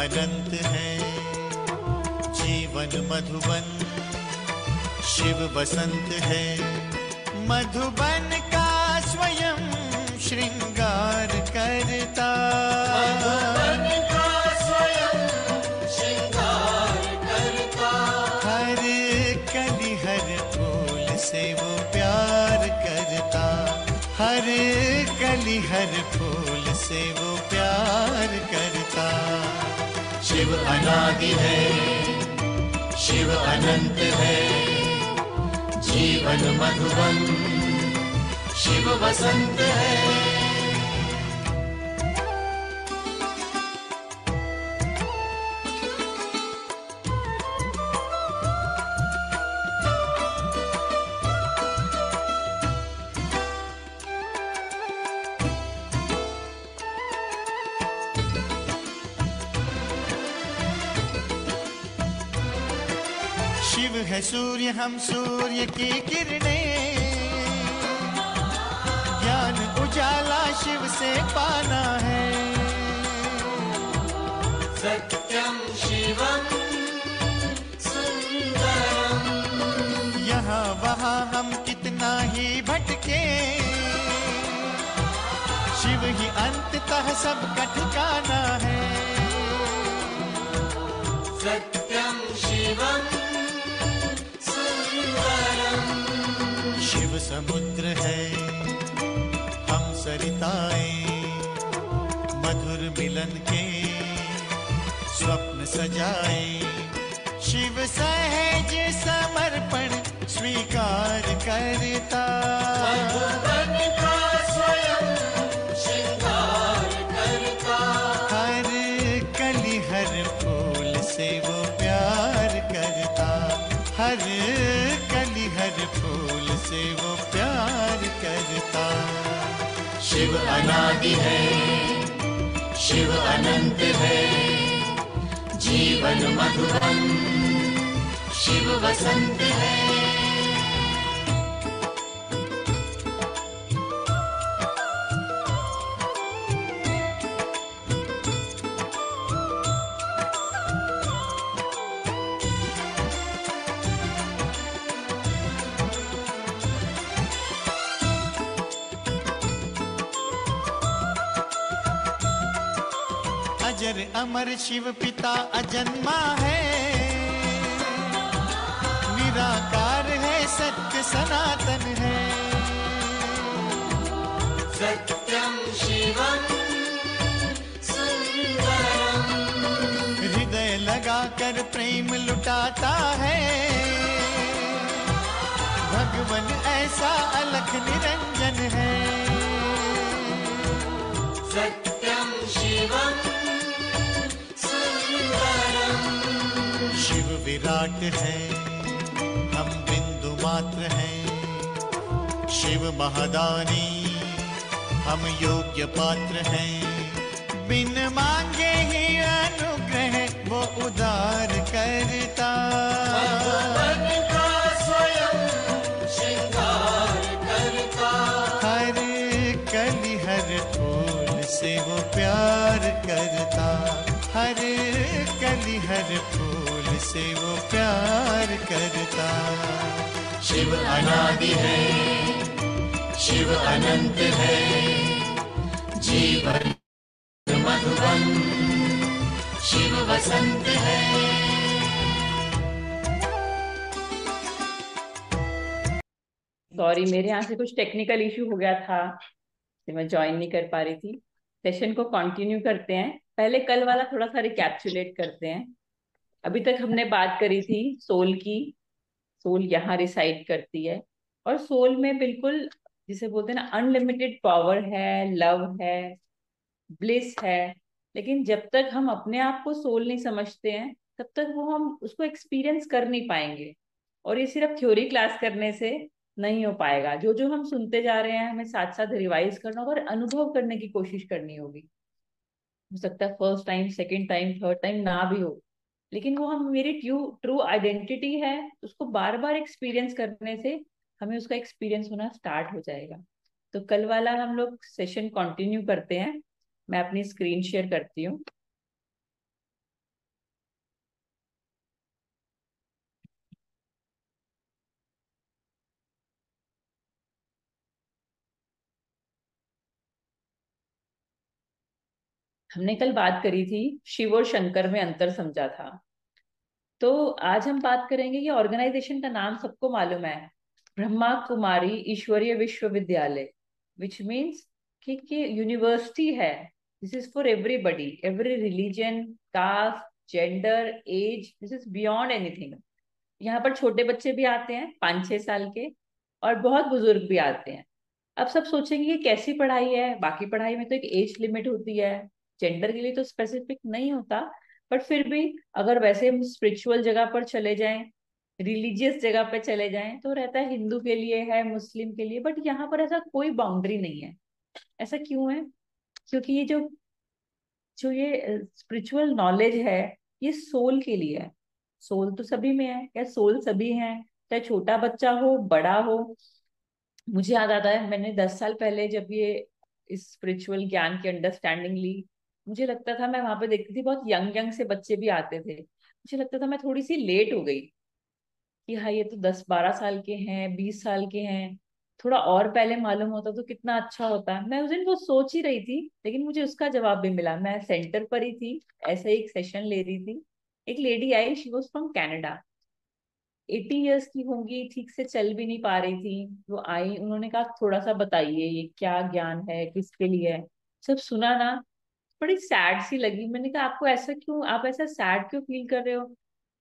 अनंत है, जीवन मधुबन शिव बसंत है। मधुबन का स्वयं श्रृंगार करता, मधुबन का स्वयं श्रृंगार करता। हर कली हर फूल से वो प्यार करता, हर कली हर फूल से वो प्यार करता। शिव अनादि है, शिव अनंत है, जीवन मधुबन शिव बसंत है। शिव है सूर्य, हम सूर्य की किरणें, ज्ञान उजाला शिव से पाना है। सत्यम शिवम सुंदरम। यहाँ वहाँ हम कितना ही भटके, शिव ही अंततः सबका ठिकाना है। सत्यम शिवम सुंदरम। शिव समुद्र है, हम सरिताएं, मधुर मिलन के स्वप्न सजाए। शिव सहज समर्पण स्वीकार करता, मधुबन का स्वयं श्रृंगार करता। हर कली हर फूल से वो प्यार करता, हर कली हर फूल से वो प्यार करता। शिव अनादि है, शिव अनंत है, जीवन मधुबन शिव बसंत है। अजर अमर शिव पिता अजन्मा है, निराकार है, सत्य सनातन है। सत्यम शिवम सुंदरम। हृदय लगाकर प्रेम लुटाता है, भगवन ऐसा अलख निरंजन है। सत्यम शिवम सुंदरम। शिव विराट है, हम बिंदु मात्र हैं। शिव महादानी, हम योग्य पात्र हैं। बिन मांगे ही अनुग्रह वो उदार करता, मधुबन का स्वयं श्रृंगार करता। हर कली हर फूल से वो प्यार करता, हर कली हर फूल से वो प्यार करता। शिव अनादि है, शिव अनंत है, जीवन मधुबन शिव बसंत है। सॉरी, मेरे यहाँ से कुछ टेक्निकल इशू हो गया था, तो मैं ज्वाइन नहीं कर पा रही थी। सेशन को कंटिन्यू करते हैं। पहले कल वाला थोड़ा सा रिकैप्चुलेट करते हैं। अभी तक हमने बात करी थी सोल की। सोल यहाँ रिसाइड करती है, और सोल में बिल्कुल जिसे बोलते हैं ना, अनलिमिटेड पावर है, लव है, ब्लिस है। लेकिन जब तक हम अपने आप को सोल नहीं समझते हैं, तब तक वो हम उसको एक्सपीरियंस कर नहीं पाएंगे। और ये सिर्फ थ्योरी क्लास करने से नहीं हो पाएगा। जो जो हम सुनते जा रहे हैं, हमें साथ साथ रिवाइज करना होगा और अनुभव करने की कोशिश करनी होगी। हो सकता है first time, second time, third time ना भी हो, लेकिन वो हम मेरी ट्रू ट्रू आइडेंटिटी है, उसको बार बार एक्सपीरियंस करने से हमें उसका एक्सपीरियंस होना स्टार्ट हो जाएगा। तो कल वाला हम लोग सेशन कंटिन्यू करते हैं। मैं अपनी स्क्रीन शेयर करती हूँ। हमने कल बात करी थी शिव और शंकर में अंतर समझा था। तो आज हम बात करेंगे कि ऑर्गेनाइजेशन का नाम सबको मालूम है, ब्रह्मा कुमारी ईश्वरीय विश्वविद्यालय, विच मीन्स कि यूनिवर्सिटी है। This is for everybody, every religion, caste, gender, age, this is beyond anything. यहाँ पर छोटे बच्चे भी आते हैं 5-6 साल के, और बहुत बुजुर्ग भी आते हैं। अब सब सोचेंगे कि कैसी पढ़ाई है, बाकी पढ़ाई में तो एक एज लिमिट होती है, जेंडर के लिए तो स्पेसिफिक नहीं होता। बट फिर भी अगर वैसे हम स्पिरिचुअल जगह पर चले जाएं, रिलीजियस जगह पे चले जाएं, तो रहता है हिंदू के लिए है, मुस्लिम के लिए, बट यहाँ पर ऐसा कोई बाउंड्री नहीं है। ऐसा क्यों है? क्योंकि ये जो जो ये स्पिरिचुअल नॉलेज है, ये सोल के लिए है। सोल तो सभी में है, या सोल सभी हैं, चाहे छोटा बच्चा हो बड़ा हो। मुझे याद आता है, मैंने 10 साल पहले जब ये इस स्पिरिचुअल ज्ञान की अंडरस्टैंडिंग ली, मुझे लगता था, मैं वहां पे देखती थी बहुत यंग यंग से बच्चे भी आते थे, मुझे लगता था मैं थोड़ी सी लेट हो गई कि हाँ ये तो 10-12 साल के हैं, 20 साल के हैं, थोड़ा और पहले मालूम होता तो कितना अच्छा होता। मैं उस दिन वो सोच ही रही थी, लेकिन मुझे उसका जवाब भी मिला। मैं सेंटर पर ही थी, ऐसे ही एक सेशन ले रही थी, एक lady I, she was from Canada, 80 years की होंगी, ठीक से चल भी नहीं पा रही थी। वो आई, उन्होंने कहा थोड़ा सा बताइए ये क्या ज्ञान है, किसके लिए है। सब सुना ना, बड़ी सैड सी लगी। मैंने कहा आपको ऐसा क्यों, आप ऐसा सैड क्यों फील कर रहे हो?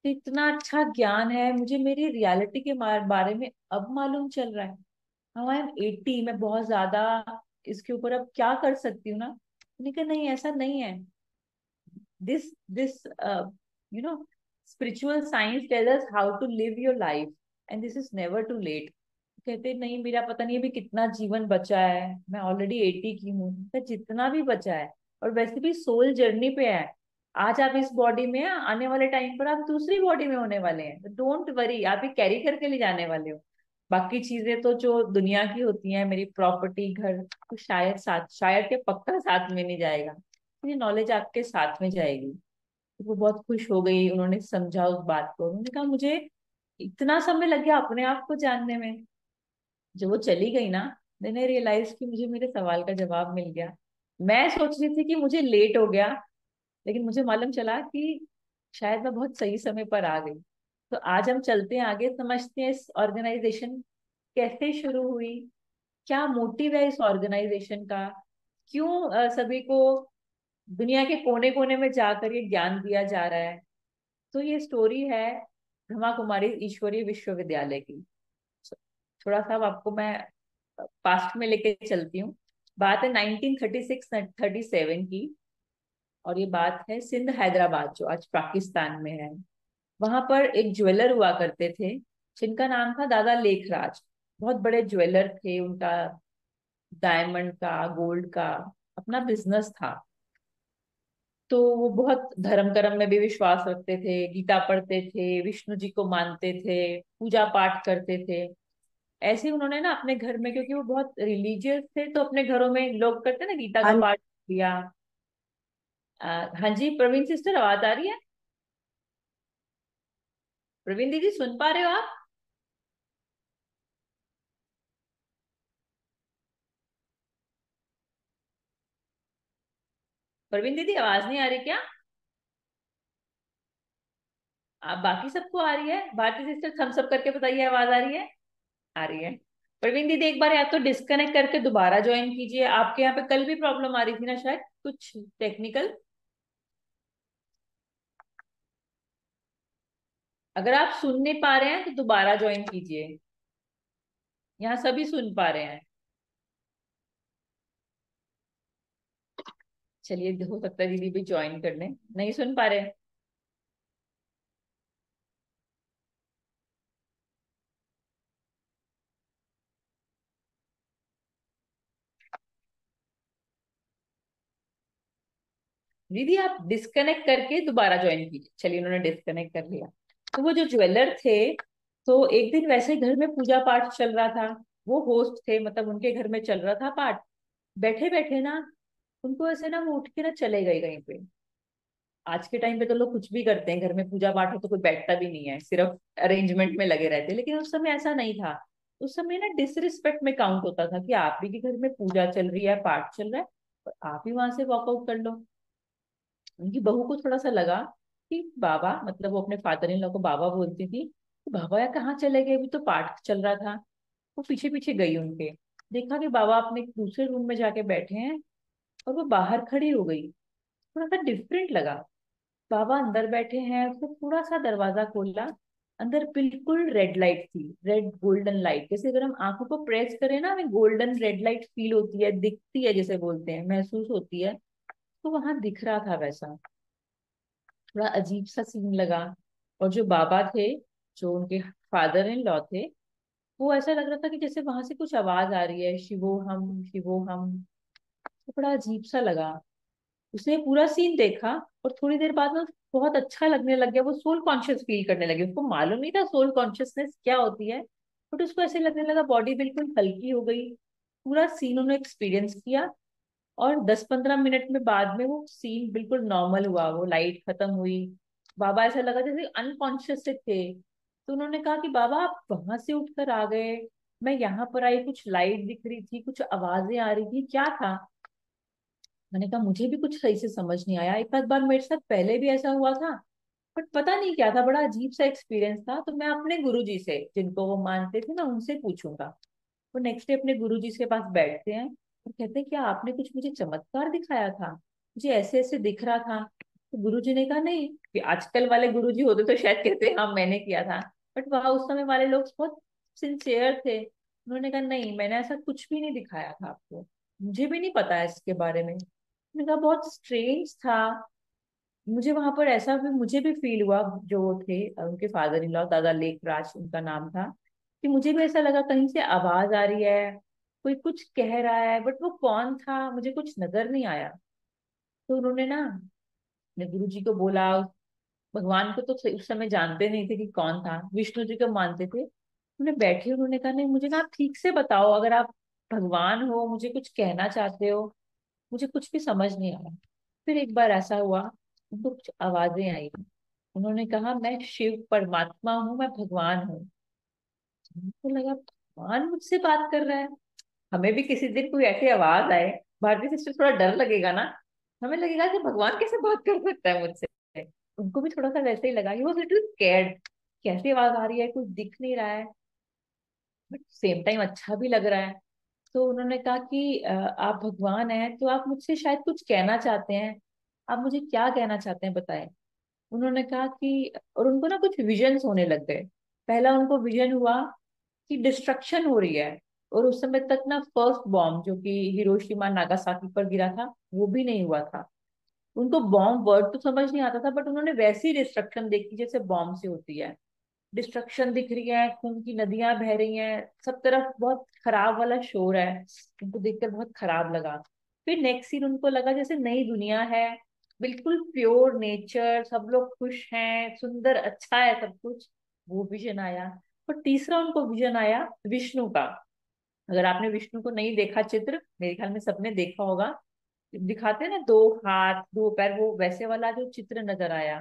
तो इतना अच्छा ज्ञान है, मुझे मेरी रियलिटी के बारे में अब मालूम चल रहा है। नाउ आई एम 80, मैं बहुत ज्यादा इसके ऊपर अब क्या कर सकती हूँ ना। मैंने कहा नहीं, ऐसा नहीं है। This you know spiritual science tells us how to live your life, and this is never too late. कहते नहीं, मेरा पता नहीं अभी कितना जीवन बचा है, मैं ऑलरेडी 80 की हूँ, तो जितना भी बचा है, और वैसे भी सोल जर्नी पे है। आज आप इस बॉडी में हैं, आने वाले टाइम पर आप दूसरी बॉडी में होने वाले हैं, तो डोंट वरी, आप ये कैरी करके ले जाने वाले हो। बाकी चीजें तो जो दुनिया की होती हैं, मेरी प्रॉपर्टी, घर, तो शायद साथ, शायद के पक्का साथ में नहीं जाएगा, ये नॉलेज आपके साथ में जाएगी। तो वो बहुत खुश हो गई, उन्होंने समझा उस बात को। उन्होंने कहा मुझे इतना समय लग गया अपने आप को जानने में। जब वो चली गई ना, मैंने रियलाइज कि मुझे मेरे सवाल का जवाब मिल गया। मैं सोच रही थी कि मुझे लेट हो गया, लेकिन मुझे मालूम चला कि शायद मैं बहुत सही समय पर आ गई। तो आज हम चलते हैं आगे, समझते हैं इस ऑर्गेनाइजेशन कैसे शुरू हुई, क्या मोटिव है इस ऑर्गेनाइजेशन का, क्यों सभी को दुनिया के कोने कोने में जाकर ये ज्ञान दिया जा रहा है। तो ये स्टोरी है ब्रह्मा कुमारी ईश्वरीय विश्वविद्यालय की। थोड़ा सा अब आपको मैं पास्ट में लेके चलती हूँ। बात है 1936-37 की, और ये बात है सिंध हैदराबाद, जो आज पाकिस्तान में है। वहां पर एक ज्वेलर हुआ करते थे, जिनका नाम था दादा लेखराज। बहुत बड़े ज्वेलर थे, उनका डायमंड का, गोल्ड का अपना बिजनेस था। तो वो बहुत धर्म कर्म में भी विश्वास रखते थे, गीता पढ़ते थे, विष्णु जी को मानते थे, पूजा पाठ करते थे। ऐसे ही उन्होंने ना अपने घर में, क्योंकि वो बहुत रिलीजियस थे, तो अपने घरों में लोग करते ना गीता का हाँ पाठ किया। हाँ जी, प्रवीण सिस्टर आवाज आ रही है? प्रवीण दीदी सुन पा रहे हो आप? प्रवीण दीदी आवाज नहीं आ रही क्या? आप बाकी सबको आ रही है? भारती सिस्टर थम्स अप करके बताइए, आवाज आ रही है? आ रही है। प्रवीण दीदी एक बार या तो डिस्कनेक्ट करके दोबारा ज्वाइन कीजिए। आपके यहाँ पे कल भी प्रॉब्लम आ रही थी ना, शायद कुछ टेक्निकल। अगर आप सुन नहीं पा रहे हैं तो दोबारा ज्वाइन कीजिए। यहाँ सभी सुन पा रहे हैं। चलिए, हो सकता है दीदी भी ज्वाइन कर लें। नहीं सुन पा रहे? दीदी आप डिस्कनेक्ट करके दोबारा ज्वाइन कीजिए। चलिए, उन्होंने डिस्कनेक्ट कर लिया। तो वो जो ज्वेलर थे, तो एक दिन वैसे ही घर में पूजा पाठ चल रहा था, वो होस्ट थे, मतलब उनके घर में चल रहा था पाठ। बैठे बैठे ना, उनको ऐसे ना, वो उठ के ना चले गए कहीं पे। आज के टाइम पे तो लोग कुछ भी करते हैं, घर में पूजा पाठ हो तो कोई बैठता भी नहीं है, सिर्फ अरेंजमेंट में लगे रहते हैं। लेकिन उस समय ऐसा नहीं था। उस समय ना डिसरिस्पेक्ट में काउंट होता था कि आप ही के घर में पूजा चल रही है, पाठ चल रहा है, और आप ही वहां से वॉकआउट कर लो। उनकी बहू को थोड़ा सा लगा कि बाबा, मतलब वो अपने फादर इन लॉ को बाबा बोलती थी, तो बाबा यार कहाँ चले गए, अभी तो पाठ चल रहा था। वो पीछे पीछे गई उनके, देखा कि बाबा अपने दूसरे रूम में जाके बैठे हैं, और वो बाहर खड़ी हो गई। थोड़ा सा डिफरेंट लगा। बाबा अंदर बैठे हैं, उसने थोड़ा सा दरवाजा खोला, अंदर बिल्कुल रेड लाइट थी, रेड गोल्डन लाइट, जैसे अगर हम आंखों को प्रेस करें ना, हमें गोल्डन रेड लाइट फील होती है, दिखती है, जैसे बोलते हैं, महसूस होती है। तो वहां दिख रहा था वैसा। थोड़ा अजीब सा सीन लगा। और जो बाबा थे, जो उनके फादर इन लॉ थे, वो ऐसा लग रहा था कि जैसे वहां से कुछ आवाज आ रही है, शिवोहम शिवोहम। तो बड़ा अजीब सा लगा। उसने पूरा सीन देखा, और थोड़ी देर बाद ना बहुत अच्छा लगने लग गया, वो सोल कॉन्शियस फील करने लगी। उसको मालूम नहीं था सोल कॉन्शियसनेस क्या होती है, बट उसको ऐसे लगने लगा बॉडी बिल्कुल हल्की हो गई। पूरा सीन उन्होंने एक्सपीरियंस किया, और 10-15 मिनट में बाद में वो सीन बिल्कुल नॉर्मल हुआ, वो लाइट खत्म हुई। बाबा ऐसा लगा जैसे अनकॉन्शियस से थे। तो उन्होंने कहा कि बाबा आप वहां से उठकर आ गए, मैं यहाँ पर आई, कुछ लाइट दिख रही थी, कुछ आवाजें आ रही थी, क्या था? मैंने कहा मुझे भी कुछ सही से समझ नहीं आया, एक आध बार मेरे साथ पहले भी ऐसा हुआ था, बट पता नहीं क्या था, बड़ा अजीब सा एक्सपीरियंस था। तो मैं अपने गुरुजी से, जिनको वो मानते थे ना, उनसे पूछूंगा। वो नेक्स्ट डे अपने गुरुजी के पास बैठते हैं और कहते हैं क्या आपने कुछ मुझे चमत्कार दिखाया था, मुझे ऐसे ऐसे दिख रहा था? तो गुरुजी ने कहा नहीं, कि आजकल वाले गुरुजी होते तो शायद कहते हाँ मैंने किया था, बट वहां उस समय वाले लोग बहुत सिंसियर थे। उन्होंने कहा नहीं, मैंने ऐसा कुछ भी नहीं दिखाया था आपको, मुझे भी नहीं पता है इसके बारे में। मैंने कहा बहुत स्ट्रेंज था, मुझे वहां पर ऐसा भी, मुझे भी फील हुआ, जो वो थे उनके फादर इन लॉ, दादा लेखराज उनका नाम था, कि मुझे भी ऐसा लगा कहीं से आवाज आ रही है, कोई कुछ कह रहा है, बट वो कौन था मुझे कुछ नजर नहीं आया। तो उन्होंने ना अपने गुरु जी को बोला। भगवान को तो उस समय जानते नहीं थे कि कौन था, विष्णु जी को मानते थे। उन्होंने बैठे, उन्होंने कहा नहीं मुझे ना आप ठीक से बताओ, अगर आप भगवान हो, मुझे कुछ कहना चाहते हो, मुझे कुछ भी समझ नहीं आया। फिर एक बार ऐसा हुआ, उनको कुछ आवाजें आई। उन्होंने कहा मैं शिव परमात्मा हूँ, मैं भगवान हूँ। उनको लगा भगवान मुझसे बात कर रहा है। हमें भी किसी दिन कोई ऐसी आवाज आए, भारतीय सिस्टर, थोड़ा डर लगेगा ना, हमें लगेगा कि भगवान कैसे बात कर सकता है मुझसे। उनको भी थोड़ा सा वैसे ही लगा, ही वॉज लिटिल स्कैर्ड, कैसी आवाज आ रही है, कुछ दिख नहीं रहा है, बट सेम टाइम अच्छा भी लग रहा है। तो उन्होंने कहा कि आप भगवान हैं तो आप मुझसे शायद कुछ कहना चाहते हैं, आप मुझे क्या कहना चाहते हैं बताएं। उन्होंने कहा कि, और उनको ना कुछ विजन्स होने लग गए। पहला उनको विजन हुआ कि डिस्ट्रक्शन हो रही है, और उस समय तक ना फर्स्ट बॉम्ब जो कि हिरोशिमा नागासाकी पर गिरा था, वो भी नहीं हुआ था। उनको बॉम्ब वर्ड तो समझ नहीं आता था, बट उन्होंने वैसी डिस्ट्रक्शन देखी जैसे बॉम्ब से होती है। डिस्ट्रक्शन दिख रही है, खून की नदियां बह रही हैं, सब तरफ बहुत खराब वाला शोर है। उनको देखकर बहुत खराब लगा। फिर नेक्स्ट सीन उनको लगा जैसे नई दुनिया है, बिल्कुल प्योर नेचर, सब लोग खुश हैं, सुंदर, अच्छा है सब कुछ। वो विजन आया। और तीसरा उनको विजन आया विष्णु का। अगर आपने विष्णु को नहीं देखा चित्र, मेरे ख्याल में सबने देखा होगा, दिखाते हैं ना दो हाथ दो पैर, वो वैसे वाला जो चित्र नजर आया,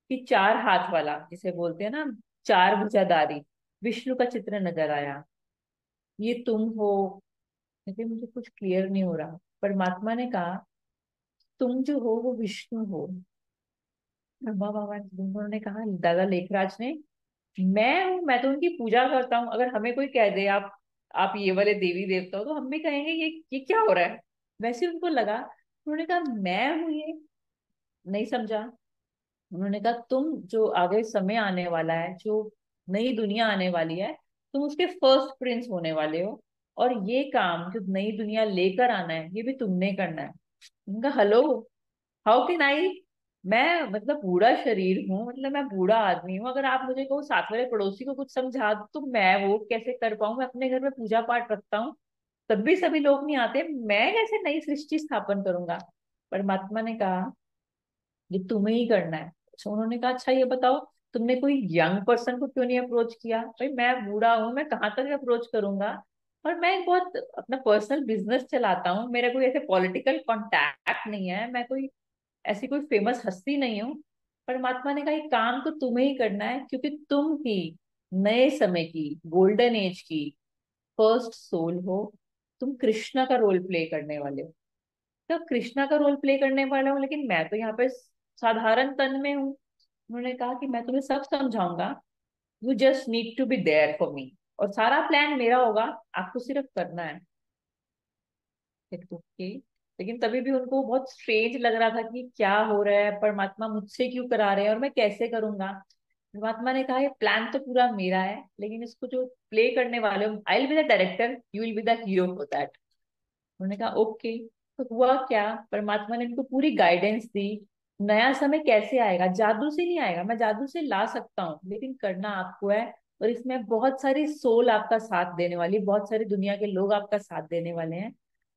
कि चार हाथ वाला जिसे बोलते हैं ना, चार भुजाधारी, विष्णु का चित्र नजर आया। ये तुम हो। लेकिन मुझे कुछ क्लियर नहीं हो रहा। परमात्मा ने कहा तुम जो हो वो विष्णु हो। ब्रह्मा बाबा उन्होंने कहा, दादा लेखराज ने, मैं हूँ, मैं तो उनकी पूजा करता हूँ। अगर हमें कोई कह दे आप ये वाले देवी देवता हो, तो हम भी कहेंगे ये क्या हो रहा है। वैसे उनको लगा, उन्होंने कहा मैं हूँ ये। नहीं समझा। उन्होंने कहा तुम जो आगे समय आने वाला है, जो नई दुनिया आने वाली है, तुम उसके फर्स्ट प्रिंस होने वाले हो, और ये काम जो नई दुनिया लेकर आना है, ये भी तुमने करना है। उनका हेलो, हाउ कैन आई, मैं मतलब बूढ़ा शरीर हूँ, मतलब मैं बूढ़ा आदमी हूँ, अगर आप मुझे कहो साथ वाले पड़ोसी को कुछ समझा दो, तो मैं वो कैसे कर पाऊँ? मैं अपने घर में पूजा पाठ रखता हूँ, तब भी सभी लोग नहीं आते, मैं कैसे नई सृष्टि स्थापन करूंगा? परमात्मा ने कहा ये तुम्हें ही करना है। अच्छा, उन्होंने कहा अच्छा ये बताओ, तुमने कोई यंग पर्सन को क्यों नहीं अप्रोच किया? भाई मैं बूढ़ा हूँ, मैं कहाँ तक अप्रोच करूंगा, और मैं एक बहुत अपना पर्सनल बिजनेस चलाता हूँ, मेरा कोई ऐसे पॉलिटिकल कॉन्टैक्ट नहीं है, मैं कोई ऐसी कोई फेमस हस्ती नहीं हूँ। परमात्मा ने कहा ये काम तो तुम्हें ही करना है, क्योंकि तुम ही नए समय की, गोल्डन एज की फर्स्ट सोल हो। तुम कृष्णा का रोल प्ले करने वाले हो। तो कृष्णा का रोल प्ले करने वाला हूँ, लेकिन मैं तो यहाँ पे साधारण तन में हूँ। उन्होंने कहा कि मैं तुम्हें सब समझाऊंगा, you just need to be there for me, और सारा प्लान मेरा होगा, आपको सिर्फ करना है। ओके। लेकिन तभी भी उनको बहुत स्ट्रेंज लग रहा था कि क्या हो रहा है, परमात्मा मुझसे क्यों करा रहे हैं और मैं कैसे करूंगा। परमात्मा ने कहा ये प्लान तो पूरा मेरा है, लेकिन इसको जो प्ले करने वाले हो, I will be the director, you will be the hero for that. उन्होंने कहा ओके। तो हुआ क्या, परमात्मा ने इनको पूरी गाइडेंस दी। नया समय कैसे आएगा, जादू से नहीं आएगा, मैं जादू से ला सकता हूँ लेकिन करना आपको है। और इसमें बहुत सारी सोल आपका साथ देने वाली, बहुत सारी दुनिया के लोग आपका साथ देने वाले हैं।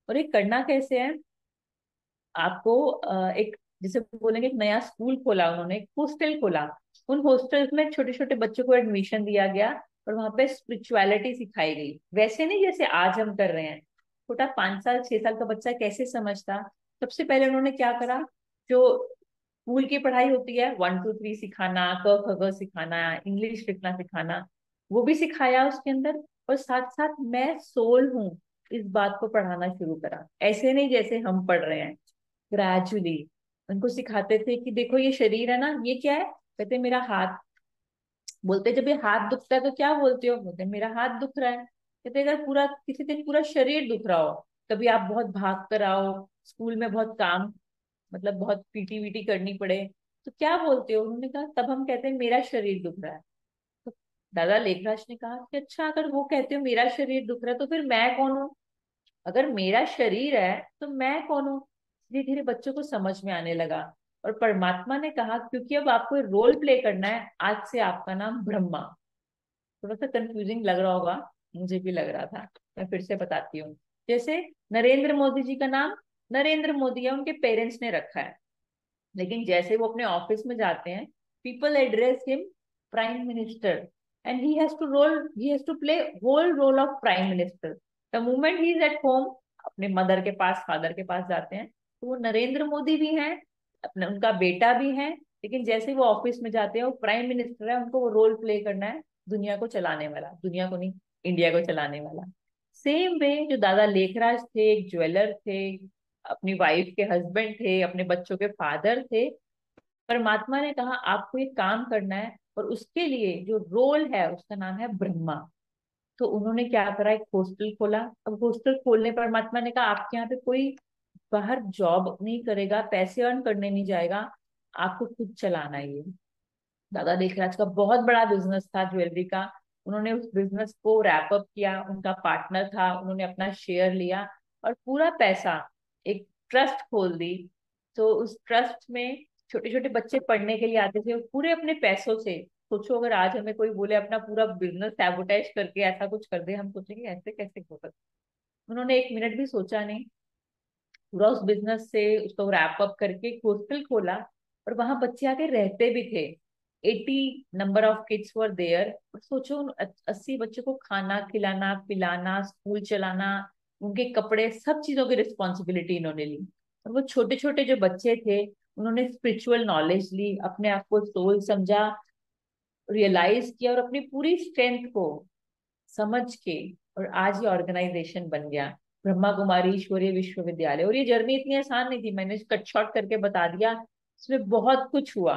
और ये करना कैसे है, आपको एक, जैसे बोलेंगे, एक नया स्कूल खोला उन्होंने, एक हॉस्टल खोला। उन हॉस्टल्स में छोटे छोटे बच्चों को एडमिशन दिया गया और वहां पे स्पिरिचुअलिटी सिखाई गई, वैसे नहीं जैसे आज हम कर रहे हैं। छोटा 5 साल 6 साल का बच्चा कैसे समझता। सबसे पहले उन्होंने क्या करा, जो स्कूल की पढ़ाई होती है, 1 2 3 सिखाना, क ख ग सिखाना, इंग्लिश लिखना सिखाना, वो भी सिखाया उसके अंदर। और साथ साथ मैं सोल हूँ, इस बात को पढ़ाना शुरू करा। ऐसे नहीं जैसे हम पढ़ रहे हैं, ग्रेजुअली उनको सिखाते थे कि देखो ये शरीर है ना, ये क्या है, कहते मेरा हाथ। बोलते जब ये हाथ दुखता है तो क्या बोलते हो, बोलते मेरा हाथ दुख रहा है। कहते अगर पूरा किसी दिन पूरा शरीर दुख रहा हो, कभी आप बहुत भाग कर आओ, स्कूल में बहुत काम, मतलब बहुत पीटी वीटी करनी पड़े, तो क्या बोलते हो। उन्होंने कहा तब हम कहते हैं मेरा शरीर दुख रहा है। तो दादा लेखराज ने कहा कि अच्छा, अगर वो कहते हो मेरा शरीर दुख रहा है तो फिर मैं कौन हूँ, अगर मेरा शरीर है तो मैं कौन हूँ। धीरे धीरे बच्चों को समझ में आने लगा। और परमात्मा ने कहा क्योंकि अब आपको रोल प्ले करना है, आज से आपका नाम ब्रह्मा। थोड़ा सा कंफ्यूजिंग लग रहा होगा, मुझे भी लग रहा था, मैं फिर से बताती हूँ। जैसे नरेंद्र मोदी जी का नाम नरेंद्र मोदी है, उनके पेरेंट्स ने रखा है, लेकिन जैसे वो अपने ऑफिस में जाते हैं, people address him prime minister, and he has to play whole role of prime minister. The moment he is at home, अपने मदर के पास, फादर के पास जाते हैं, तो वो नरेंद्र मोदी भी हैं, अपना उनका बेटा भी है, लेकिन जैसे वो ऑफिस में जाते हैं वो प्राइम मिनिस्टर है, उनको वो रोल प्ले करना है, दुनिया को चलाने वाला, दुनिया को नहीं, इंडिया को चलाने वाला। सेम वे जो दादा लेखराज थे, एक ज्वेलर थे, अपनी वाइफ के हस्बैंड थे, अपने बच्चों के फादर थे। परमात्मा ने कहा आपको ये काम करना है, और उसके लिए जो रोल है उसका नाम है ब्रह्मा। तो उन्होंने क्या करा, एक हॉस्टल खोला। अब हॉस्टल खोलने पर परमात्मा ने कहा आपके यहाँ पे कोई बाहर जॉब नहीं करेगा, पैसे अर्न करने नहीं जाएगा, आपको खुद चलाना है ये। दादा देखराज का बहुत बड़ा बिजनेस था ज्वेलरी का, उन्होंने उस बिजनेस को रैप अप किया, उनका पार्टनर था, उन्होंने अपना शेयर लिया और पूरा पैसा एक ट्रस्ट खोल दी। तो उस ट्रस्ट में छोटे छोटे बच्चे पढ़ने के लिए आते थे, और पूरे अपने पैसों से, सोचो अगर आज हमें कोई बोले अपना पूरा बिजनेस सैबोटाइज करके ऐसा कुछ कर दे, हम सोचेंगे ऐसे कैसे हो सकता। उन्होंने 1 मिनट भी सोचा नहीं, पूरा उस बिजनेस से उसको रैप अप करके एक हॉस्टल खोला, और वहां बच्चे आके रहते भी थे। 80 number of kids were there. और सोचो उन 80 बच्चों को खाना खिलाना, पिलाना, स्कूल चलाना, उनके कपड़े, सब चीजों की रिस्पॉन्सिबिलिटी इन्होंने ली। और वो छोटे छोटे जो बच्चे थे, उन्होंने स्पिरिचुअल नॉलेज ली, अपने आप को सोल समझा, रियलाइज किया, और अपनी पूरी स्ट्रेंथ को समझ के, और आज ये ऑर्गेनाइजेशन बन गया, ब्रह्मा कुमारी ईश्वरीय विश्वविद्यालय। और ये जर्नी इतनी आसान नहीं थी, मैंने कट शॉर्ट करके बता दिया, इसमें बहुत कुछ हुआ।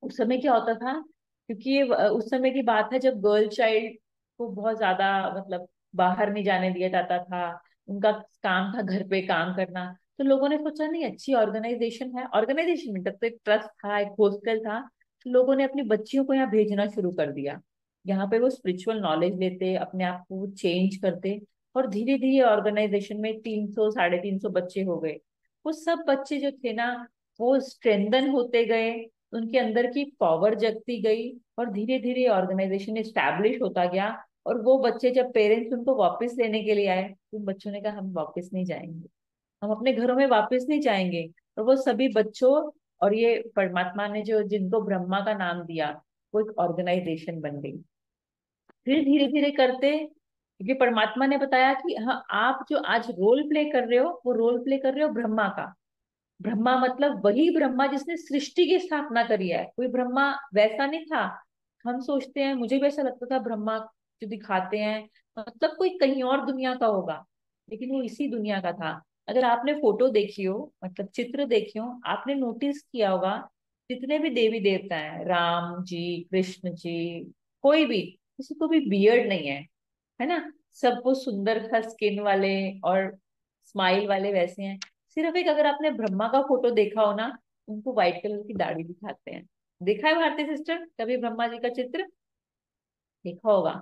उस समय क्या होता था, क्योंकि ये उस समय की बात है जब गर्ल चाइल्ड को बहुत ज्यादा, मतलब बाहर नहीं जाने दिया जाता था, उनका काम था घर पे काम करना। तो लोगों ने सोचा नहीं, अच्छी ऑर्गेनाइजेशन है, ऑर्गेनाइजेशन में तब तो एक ट्रस्ट था, एक हॉस्टल था, तो लोगों ने अपनी बच्चियों को यहाँ भेजना शुरू कर दिया। यहाँ पे वो स्पिरिचुअल नॉलेज लेते, अपने आप को चेंज करते, और धीरे धीरे ऑर्गेनाइजेशन में 300 350 बच्चे हो गए। वो सब बच्चे जो थे ना, वो स्ट्रेंथन होते गए, उनके अंदर की पावर जगती गई, और धीरे धीरे ऑर्गेनाइजेशन एस्टैब्लिश होता गया। और वो बच्चे जब पेरेंट्स उनको वापस लेने के लिए आए, तो उन बच्चों ने कहा हम वापस नहीं जाएंगे, हम अपने घरों में वापस नहीं जाएंगे। और वो सभी बच्चों, और ये परमात्मा ने जो जिनको ब्रह्मा का नाम दिया, वो एक ऑर्गेनाइजेशन बन गई। फिर धीरे धीरे करते, क्योंकि परमात्मा ने बताया कि हाँ, आप जो आज रोल प्ले कर रहे हो, वो रोल प्ले कर रहे हो ब्रह्मा का। ब्रह्मा मतलब वही ब्रह्मा जिसने सृष्टि की स्थापना करी है, कोई ब्रह्मा वैसा नहीं था। हम सोचते हैं, मुझे भी ऐसा लगता था ब्रह्मा जो दिखाते हैं मतलब कोई कहीं और दुनिया का होगा, लेकिन वो इसी दुनिया का था। अगर आपने फोटो देखी हो, मतलब चित्र देखी हो, आपने नोटिस किया होगा जितने भी देवी देवता हैं, राम जी, कृष्ण जी, कोई भी, किसी को भी बियर्ड नहीं है ना? सब वो सुंदर सा स्किन वाले और स्माइल वाले वैसे हैं। सिर्फ एक, अगर आपने ब्रह्मा का फोटो देखा हो ना, उनको व्हाइट कलर की दाढ़ी दिखाते हैं। देखा है भारतीय सिस्टर कभी ब्रह्मा जी का चित्र? देखा होगा।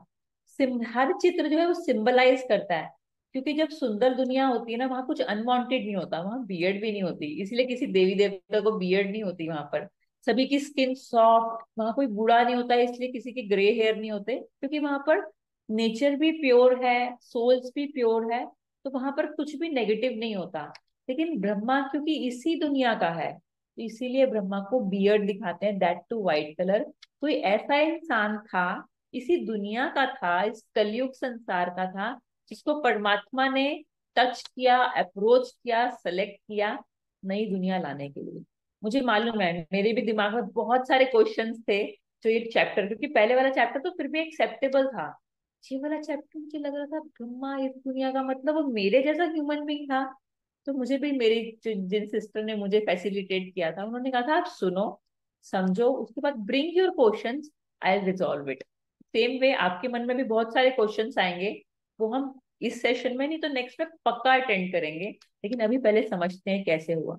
हर चित्र जो है वो सिंबलाइज करता है, क्योंकि जब सुंदर दुनिया होती है ना, वहां कुछ अनवांटेड नहीं होता, वहां बियर्ड भी नहीं होती, इसलिए किसी देवी देवता को बियर्ड नहीं होती वहां पर। सभी की स्किन सॉफ्ट, वहां कोई बूढ़ा नहीं होता, इसलिए किसी के ग्रे हेयर नहीं होते, क्योंकि वहां पर नेचर भी प्योर है, सोल्स भी प्योर है, तो वहां पर कुछ भी नेगेटिव नहीं होता। लेकिन ब्रह्मा क्योंकि इसी दुनिया का है, तो इसीलिए ब्रह्मा को बियर्ड दिखाते हैं, दैट टू व्हाइट कलर। कोई ऐसा इंसान था, इसी दुनिया का था, इस कलयुग संसार का था, जिसको परमात्मा ने टच किया, अप्रोच किया, सेलेक्ट किया नई दुनिया लाने के लिए। मुझे मालूम है, मेरे भी दिमाग में बहुत सारे क्वेश्चंस थे जो ये चैप्टर, क्योंकि पहले वाला चैप्टर तो फिर भी एक्सेप्टेबल था, ये वाला चैप्टर मुझे लग रहा था ब्रह्मा इस दुनिया का, मतलब वो मेरे जैसा ह्यूमन बीइंग था। तो मुझे भी, मेरी जिन सिस्टर ने मुझे फैसिलिटेट किया था, उन्होंने कहा था आप सुनो, समझो, उसके बाद bring your questions, I resolve it. Same way आपके मन में भी बहुत सारे क्वेश्चंस आएंगे, वो हम इस सेशन में नहीं तो नेक्स्ट में पक्का अटेंड करेंगे। लेकिन अभी पहले समझते हैं कैसे हुआ।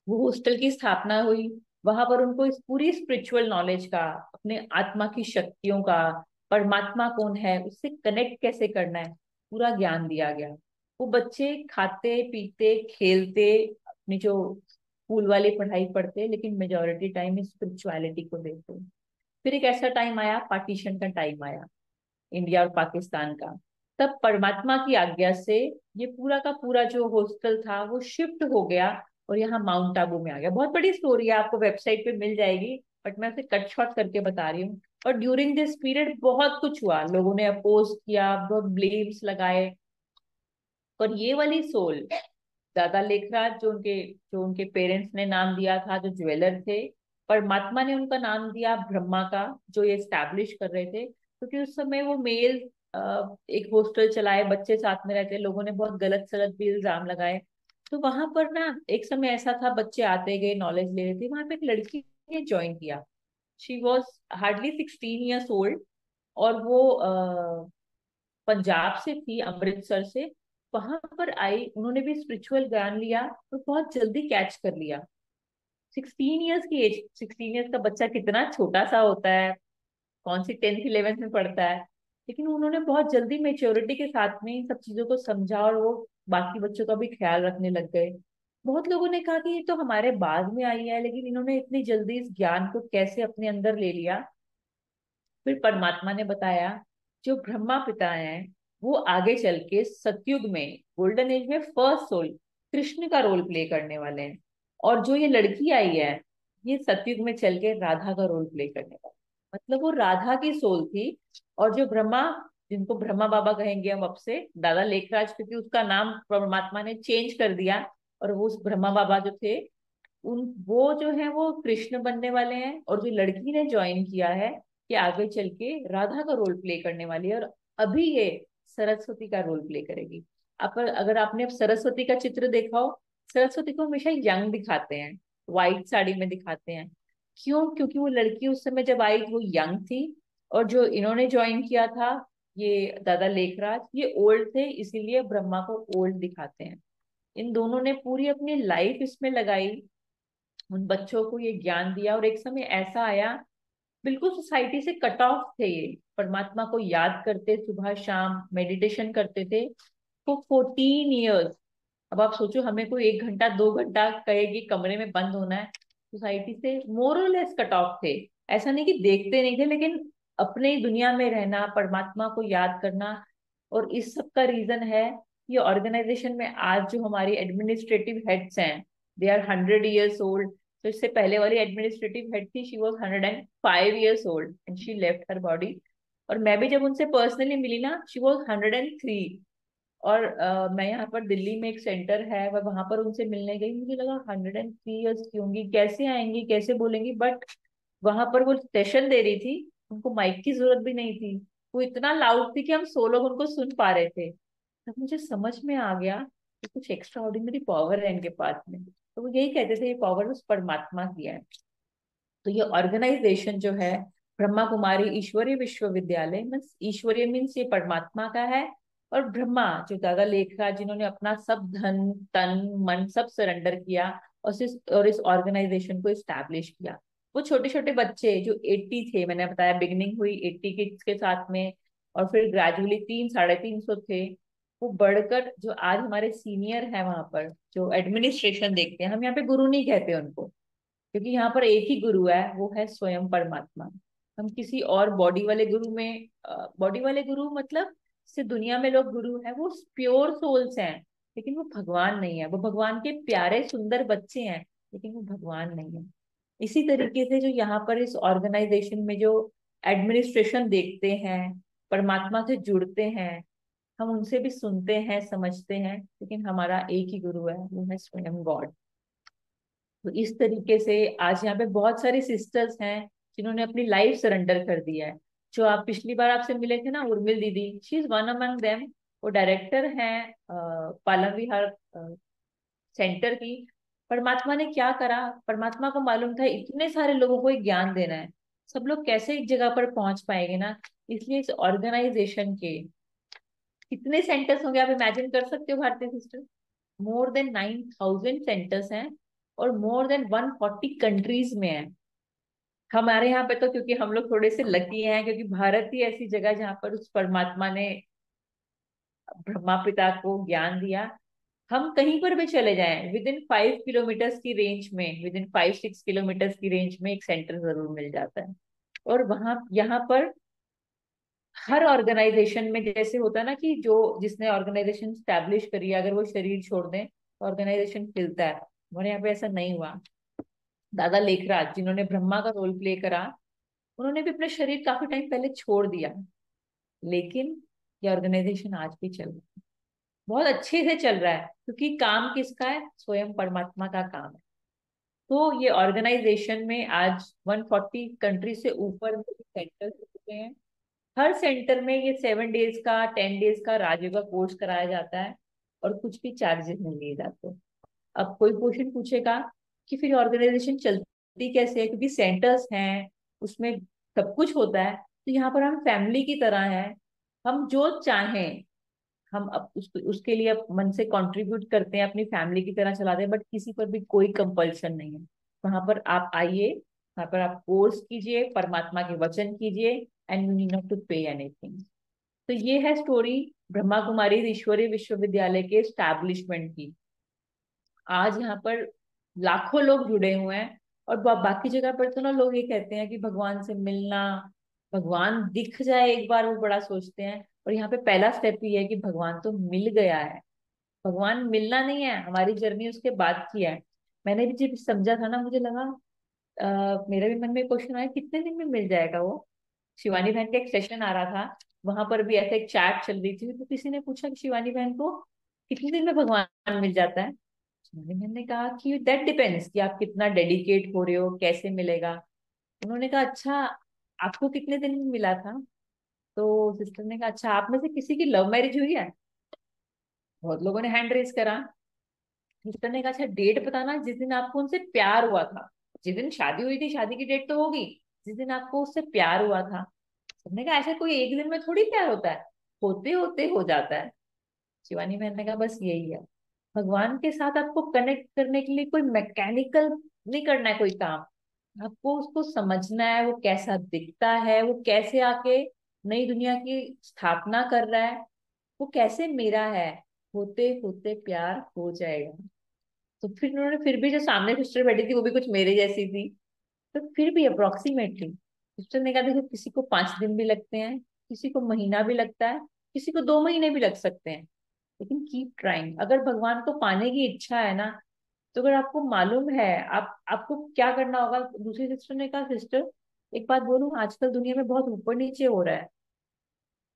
वो हॉस्टल की स्थापना हुई, वहां पर उनको इस पूरी स्पिरिचुअल नॉलेज का, अपने आत्मा की शक्तियों का, परमात्मा कौन है उससे कनेक्ट कैसे करना है, पूरा ज्ञान दिया गया। वो बच्चे खाते पीते खेलते, अपनी जो स्कूल वाली पढ़ाई पढ़ते, लेकिन मेजोरिटी टाइम स्पिरिचुअलिटी को देते। फिर एक ऐसा टाइम आया, पार्टीशन का टाइम आया, इंडिया और पाकिस्तान का। तब परमात्मा की आज्ञा से ये पूरा का पूरा जो हॉस्टल था वो शिफ्ट हो गया और यहाँ माउंट आबू में आ गया। बहुत बड़ी स्टोरी है, आपको वेबसाइट पे मिल जाएगी, बट मैं उसे कट शॉर्ट करके बता रही हूँ। और ड्यूरिंग दिस पीरियड बहुत कुछ हुआ, लोगों ने अपोज किया, बहुत ब्लेम्स लगाए। पर ये वाली सोल, दादा लेखराज, जो उनके पेरेंट्स ने नाम दिया था, जो ज्वेलर थे, परमात्मा ने उनका नाम दिया ब्रह्मा का, जो ये स्टैब्लिश कर रहे थे, क्योंकि उस समय वो मेल एक हॉस्टल चलाए, बच्चे साथ में रहते, लोगों ने बहुत गलत सलत भी इल्जाम लगाए। तो वहां पर ना एक समय ऐसा था, बच्चे आते गए, नॉलेज ले रहे थे, वहां पे एक लड़की ने ज्वाइन किया। She was hardly 16 years old, और वो पंजाब से थी, अमृतसर से। वहां पर आई, उन्होंने भी स्पिरिचुअल ज्ञान लिया, तो बहुत जल्दी कैच कर लिया। 16 ईयर्स की एज, 16 ईयर्स का बच्चा कितना छोटा सा होता है, कौन सी 10th 11th में पढ़ता है, लेकिन उन्होंने बहुत जल्दी मेच्योरिटी के साथ में इन सब चीजों को समझा, और वो बाकी बच्चों का भी ख्याल रखने लग गए। बहुत लोगों ने कहा कि ये तो हमारे बाद में आई है, लेकिन इन्होंने इतनी जल्दी इस ज्ञान को कैसे अपने अंदर ले लिया। फिर परमात्मा ने बताया, जो ब्रह्मा पिता हैं वो आगे चल के सतयुग में, गोल्डन एज में फर्स्ट सोल कृष्ण का रोल प्ले करने वाले हैं, और जो ये लड़की आई है, ये सतयुग में चल के राधा का रोल प्ले करने वाली है। मतलब वो राधा की सोल थी। और जो ब्रह्मा, जिनको ब्रह्मा बाबा कहेंगे हम अब से, दादा लेखराज, क्योंकि उसका नाम परमात्मा ने चेंज कर दिया, और वो उस ब्रह्मा बाबा जो थे, उन वो जो है वो कृष्ण बनने वाले हैं। और जो लड़की ने ज्वाइन किया है, कि आगे चल के राधा का रोल प्ले करने वाली है, और अभी ये सरस्वती का रोल प्ले करेगी। आप, अगर आपने अब सरस्वती का चित्र देखा हो, सरस्वती को हमेशा यंग दिखाते हैं, व्हाइट साड़ी में दिखाते हैं। क्यों? क्योंकि वो लड़की उस समय जब आई वो यंग थी, और जो इन्होंने ज्वाइन किया था, ये दादा लेखराज, ये ओल्ड थे, इसीलिए ब्रह्मा को ओल्ड दिखाते हैं। इन दोनों ने पूरी अपनी लाइफ इसमें लगाई, उन बच्चों को ये ज्ञान दिया। और एक समय ऐसा आया, बिल्कुल सोसाइटी से कट ऑफ थे ये, परमात्मा को याद करते, सुबह शाम मेडिटेशन करते थे। तो 14 ईयर्स, अब आप सोचो, हमें कोई 1 घंटा 2 घंटा कहेगी कमरे में बंद होना है, सोसाइटी से मोरलेस कट ऑफ थे। ऐसा नहीं कि देखते नहीं थे, लेकिन अपने ही दुनिया में रहना, परमात्मा को याद करना। और इस सब का रीजन है, ये ऑर्गेनाइजेशन में आज जो हमारी एडमिनिस्ट्रेटिव हेड्स हैं, दे आर 100 ईयर्स ओल्ड। तो इससे पहले वाली एडमिनिस्ट्रेटिव हेड थी, she was 105 years old and she left her body. और मैं भी जब उनसे पर्सनली मिली ना, शी वॉज 103। और मैं यहाँ पर दिल्ली में एक सेंटर है, मैं वहां पर उनसे मिलने गई, मुझे लगा 103 ईयर्स की होंगी, कैसे आएंगी, कैसे बोलेंगी। बट वहां पर वो सेशन दे रही थी, उनको माइक की जरूरत भी नहीं थी, वो इतना लाउड थी कि हम 100 लोग उनको सुन पा रहे थे। तब मुझे समझ में आ गया कुछ एक्स्ट्रा ऑर्डिनरी पावर है इनके पास में, तो वो यही कहते थे ये पावर उस परमात्मा की है। तो ये ऑर्गेनाइजेशन जो है ब्रह्मा कुमारी ईश्वरीय विश्वविद्यालय, मीन्स ईश्वरीय मीन्स ये परमात्मा का है, और ब्रह्मा जो दादा लेखराज जिन्होंने अपना सब धन तन मन सब सरेंडर किया और इस ऑर्गेनाइजेशन को इस्टेब्लिश किया। वो छोटे छोटे बच्चे जो 80 थे, मैंने बताया बिगनिंग हुई 80 किड्स के साथ में, और फिर ग्रेजुअली 300-350 थे, वो बढ़कर जो आज हमारे सीनियर है वहां पर जो एडमिनिस्ट्रेशन देखते हैं, हम यहाँ पे गुरु नहीं कहते उनको, क्योंकि यहाँ पर एक ही गुरु है, वो है स्वयं परमात्मा। हम किसी और बॉडी वाले गुरु में, बॉडी वाले गुरु मतलब से दुनिया में लोग गुरु हैं, वो प्योर सोल्स हैं, लेकिन वो भगवान नहीं है। वो भगवान के प्यारे सुंदर बच्चे हैं, लेकिन वो भगवान नहीं है। इसी तरीके से जो यहाँ पर इस ऑर्गेनाइजेशन में जो एडमिनिस्ट्रेशन देखते हैं, परमात्मा से जुड़ते हैं, हम उनसे भी सुनते हैं समझते हैं, लेकिन हमारा एक ही गुरु है, वो है स्वयं गॉड। तो इस तरीके से आज यहाँ पे बहुत सारी सिस्टर्स हैं जिन्होंने अपनी लाइफ सरेंडर कर दिया है। जो आप पिछली बार आपसे मिले थे ना, उर्मिल दीदी, she is one among them. वो डायरेक्टर हैं पालम विहार सेंटर की। परमात्मा ने क्या करा, परमात्मा को मालूम था इतने सारे लोगों को एक ज्ञान देना है, सब लोग कैसे एक जगह पर पहुंच पाएंगे ना, इसलिए इस ऑर्गेनाइजेशन के कितने सेंटर्स होंगे आप इमेजिन कर सकते हो भारतीय सिस्टर। मोर देन 9,000 सेंटर्स हैं, और मोर देन 140 कंट्रीज में है। हमारे यहाँ पे तो क्योंकि हम लोग थोड़े से लकी हैं, क्योंकि भारत ही ऐसी जगह जहाँ पर उस परमात्मा ने ब्रह्मा पिता को ज्ञान दिया। हम कहीं पर भी चले जाएं, विद इन 5 किलोमीटर्स की रेंज में, विद इन 5-6 किलोमीटर्स की रेंज में एक सेंटर जरूर मिल जाता है। और वहां यहाँ पर हर ऑर्गेनाइजेशन में जैसे होता है ना कि जो जिसने ऑर्गेनाइजेशन स्टैब्लिश करी है, अगर वो शरीर छोड़ दें तो ऑर्गेनाइजेशन हिलता है। हमारे यहाँ पे ऐसा नहीं हुआ। दादा लेखराज जिन्होंने ब्रह्मा का रोल प्ले करा, उन्होंने भी अपना शरीर काफी टाइम पहले छोड़ दिया, लेकिन ये ऑर्गेनाइजेशन आज भी चल रहा है, बहुत अच्छे से चल रहा है, क्योंकि काम किसका है, स्वयं परमात्मा का काम है। तो ये ऑर्गेनाइजेशन में आज 140 कंट्री से ऊपर सेंटर हो चुके हैं। हर सेंटर में ये 7 डेज का 10 डेज का राजयोगा कोर्स कराया जाता है, और कुछ भी चार्जेस नहीं लिए जाते। अब कोई क्वेश्चन पूछेगा कि फिर ऑर्गेनाइजेशन चलती कैसे है, क्योंकि सेंटर्स हैं उसमें सब कुछ होता है, तो यहाँ पर हम फैमिली की तरह हैं। हम जो चाहें हम उसके लिए मन से कंट्रीब्यूट करते हैं, अपनी फैमिली की तरह चलाते हैं, बट किसी पर भी कोई कंपल्शन नहीं है। वहां पर आप आइए, वहां पर आप कोर्स कीजिए, परमात्मा के वचन कीजिए, and you need not to pay anything. तो ये है स्टोरी ब्रह्मा कुमारी ईश्वरीय विश्वविद्यालय के स्टैब्लिशमेंट की। आज यहाँ पर लाखों लोग जुड़े हुए हैं, और बाकी जगह पर तो ना लोग ये कहते हैं कि भगवान से मिलना, भगवान दिख जाए एक बार, वो बड़ा सोचते हैं। और यहाँ पे पहला स्टेप ये है कि भगवान तो मिल गया है। भगवान मिलना नहीं है, हमारी जर्नी उसके बाद की है। मैंने भी जब समझा था ना, मुझे लगा मेरे भी मन में क्वेश्चन आया कितने दिन में मिल जाएगा वो। शिवानी बहन का एक सेशन आ रहा था, वहां पर भी ऐसे एक चैट चल रही थी, तो किसी ने पूछा कि शिवानी बहन को कितने दिन में भगवान मिल जाता है। शिवानी बहन ने कहा कि दैट डिपेंड्स कि आप कितना डेडिकेट हो रहे हो, कैसे मिलेगा। उन्होंने कहा अच्छा, आपको कितने दिन में मिला था। तो सिस्टर ने कहा अच्छा, आप में से किसी की लव मैरिज हुई है। बहुत लोगों ने हैंड रेज करा। सिस्टर ने कहा अच्छा, डेट बताना जिस दिन आपको उनसे प्यार हुआ था। जिस दिन शादी हुई थी, शादी की डेट तो होगी, जिस दिन आपको उससे प्यार हुआ था। सबने कहा ऐसे कोई एक दिन में थोड़ी प्यार होता है, होते होते हो जाता है। शिवानी बहन ने कहा बस यही है, भगवान के साथ आपको कनेक्ट करने के लिए कोई मैकेनिकल नहीं करना है कोई काम। आपको उसको समझना है, वो कैसा दिखता है, वो कैसे आके नई दुनिया की स्थापना कर रहा है, वो कैसे मेरा है। होते होते प्यार हो जाएगा। तो फिर उन्होंने फिर भी जो सामने सिस्टर बैठी थी वो भी कुछ मेरे जैसी थी, तो फिर भी अप्रोक्सीमेटली सिस्टर ने कहा देखो, किसी को 5 दिन भी लगते हैं, किसी को महीना भी लगता है, किसी को 2 महीने भी लग सकते हैं, लेकिन कीप ट्राइंग। अगर भगवान को पाने की इच्छा है ना, तो अगर आपको मालूम है आपको क्या करना होगा। दूसरी सिस्टर ने कहा सिस्टर एक बात बोलूं, आजकल दुनिया में बहुत ऊपर नीचे हो रहा है।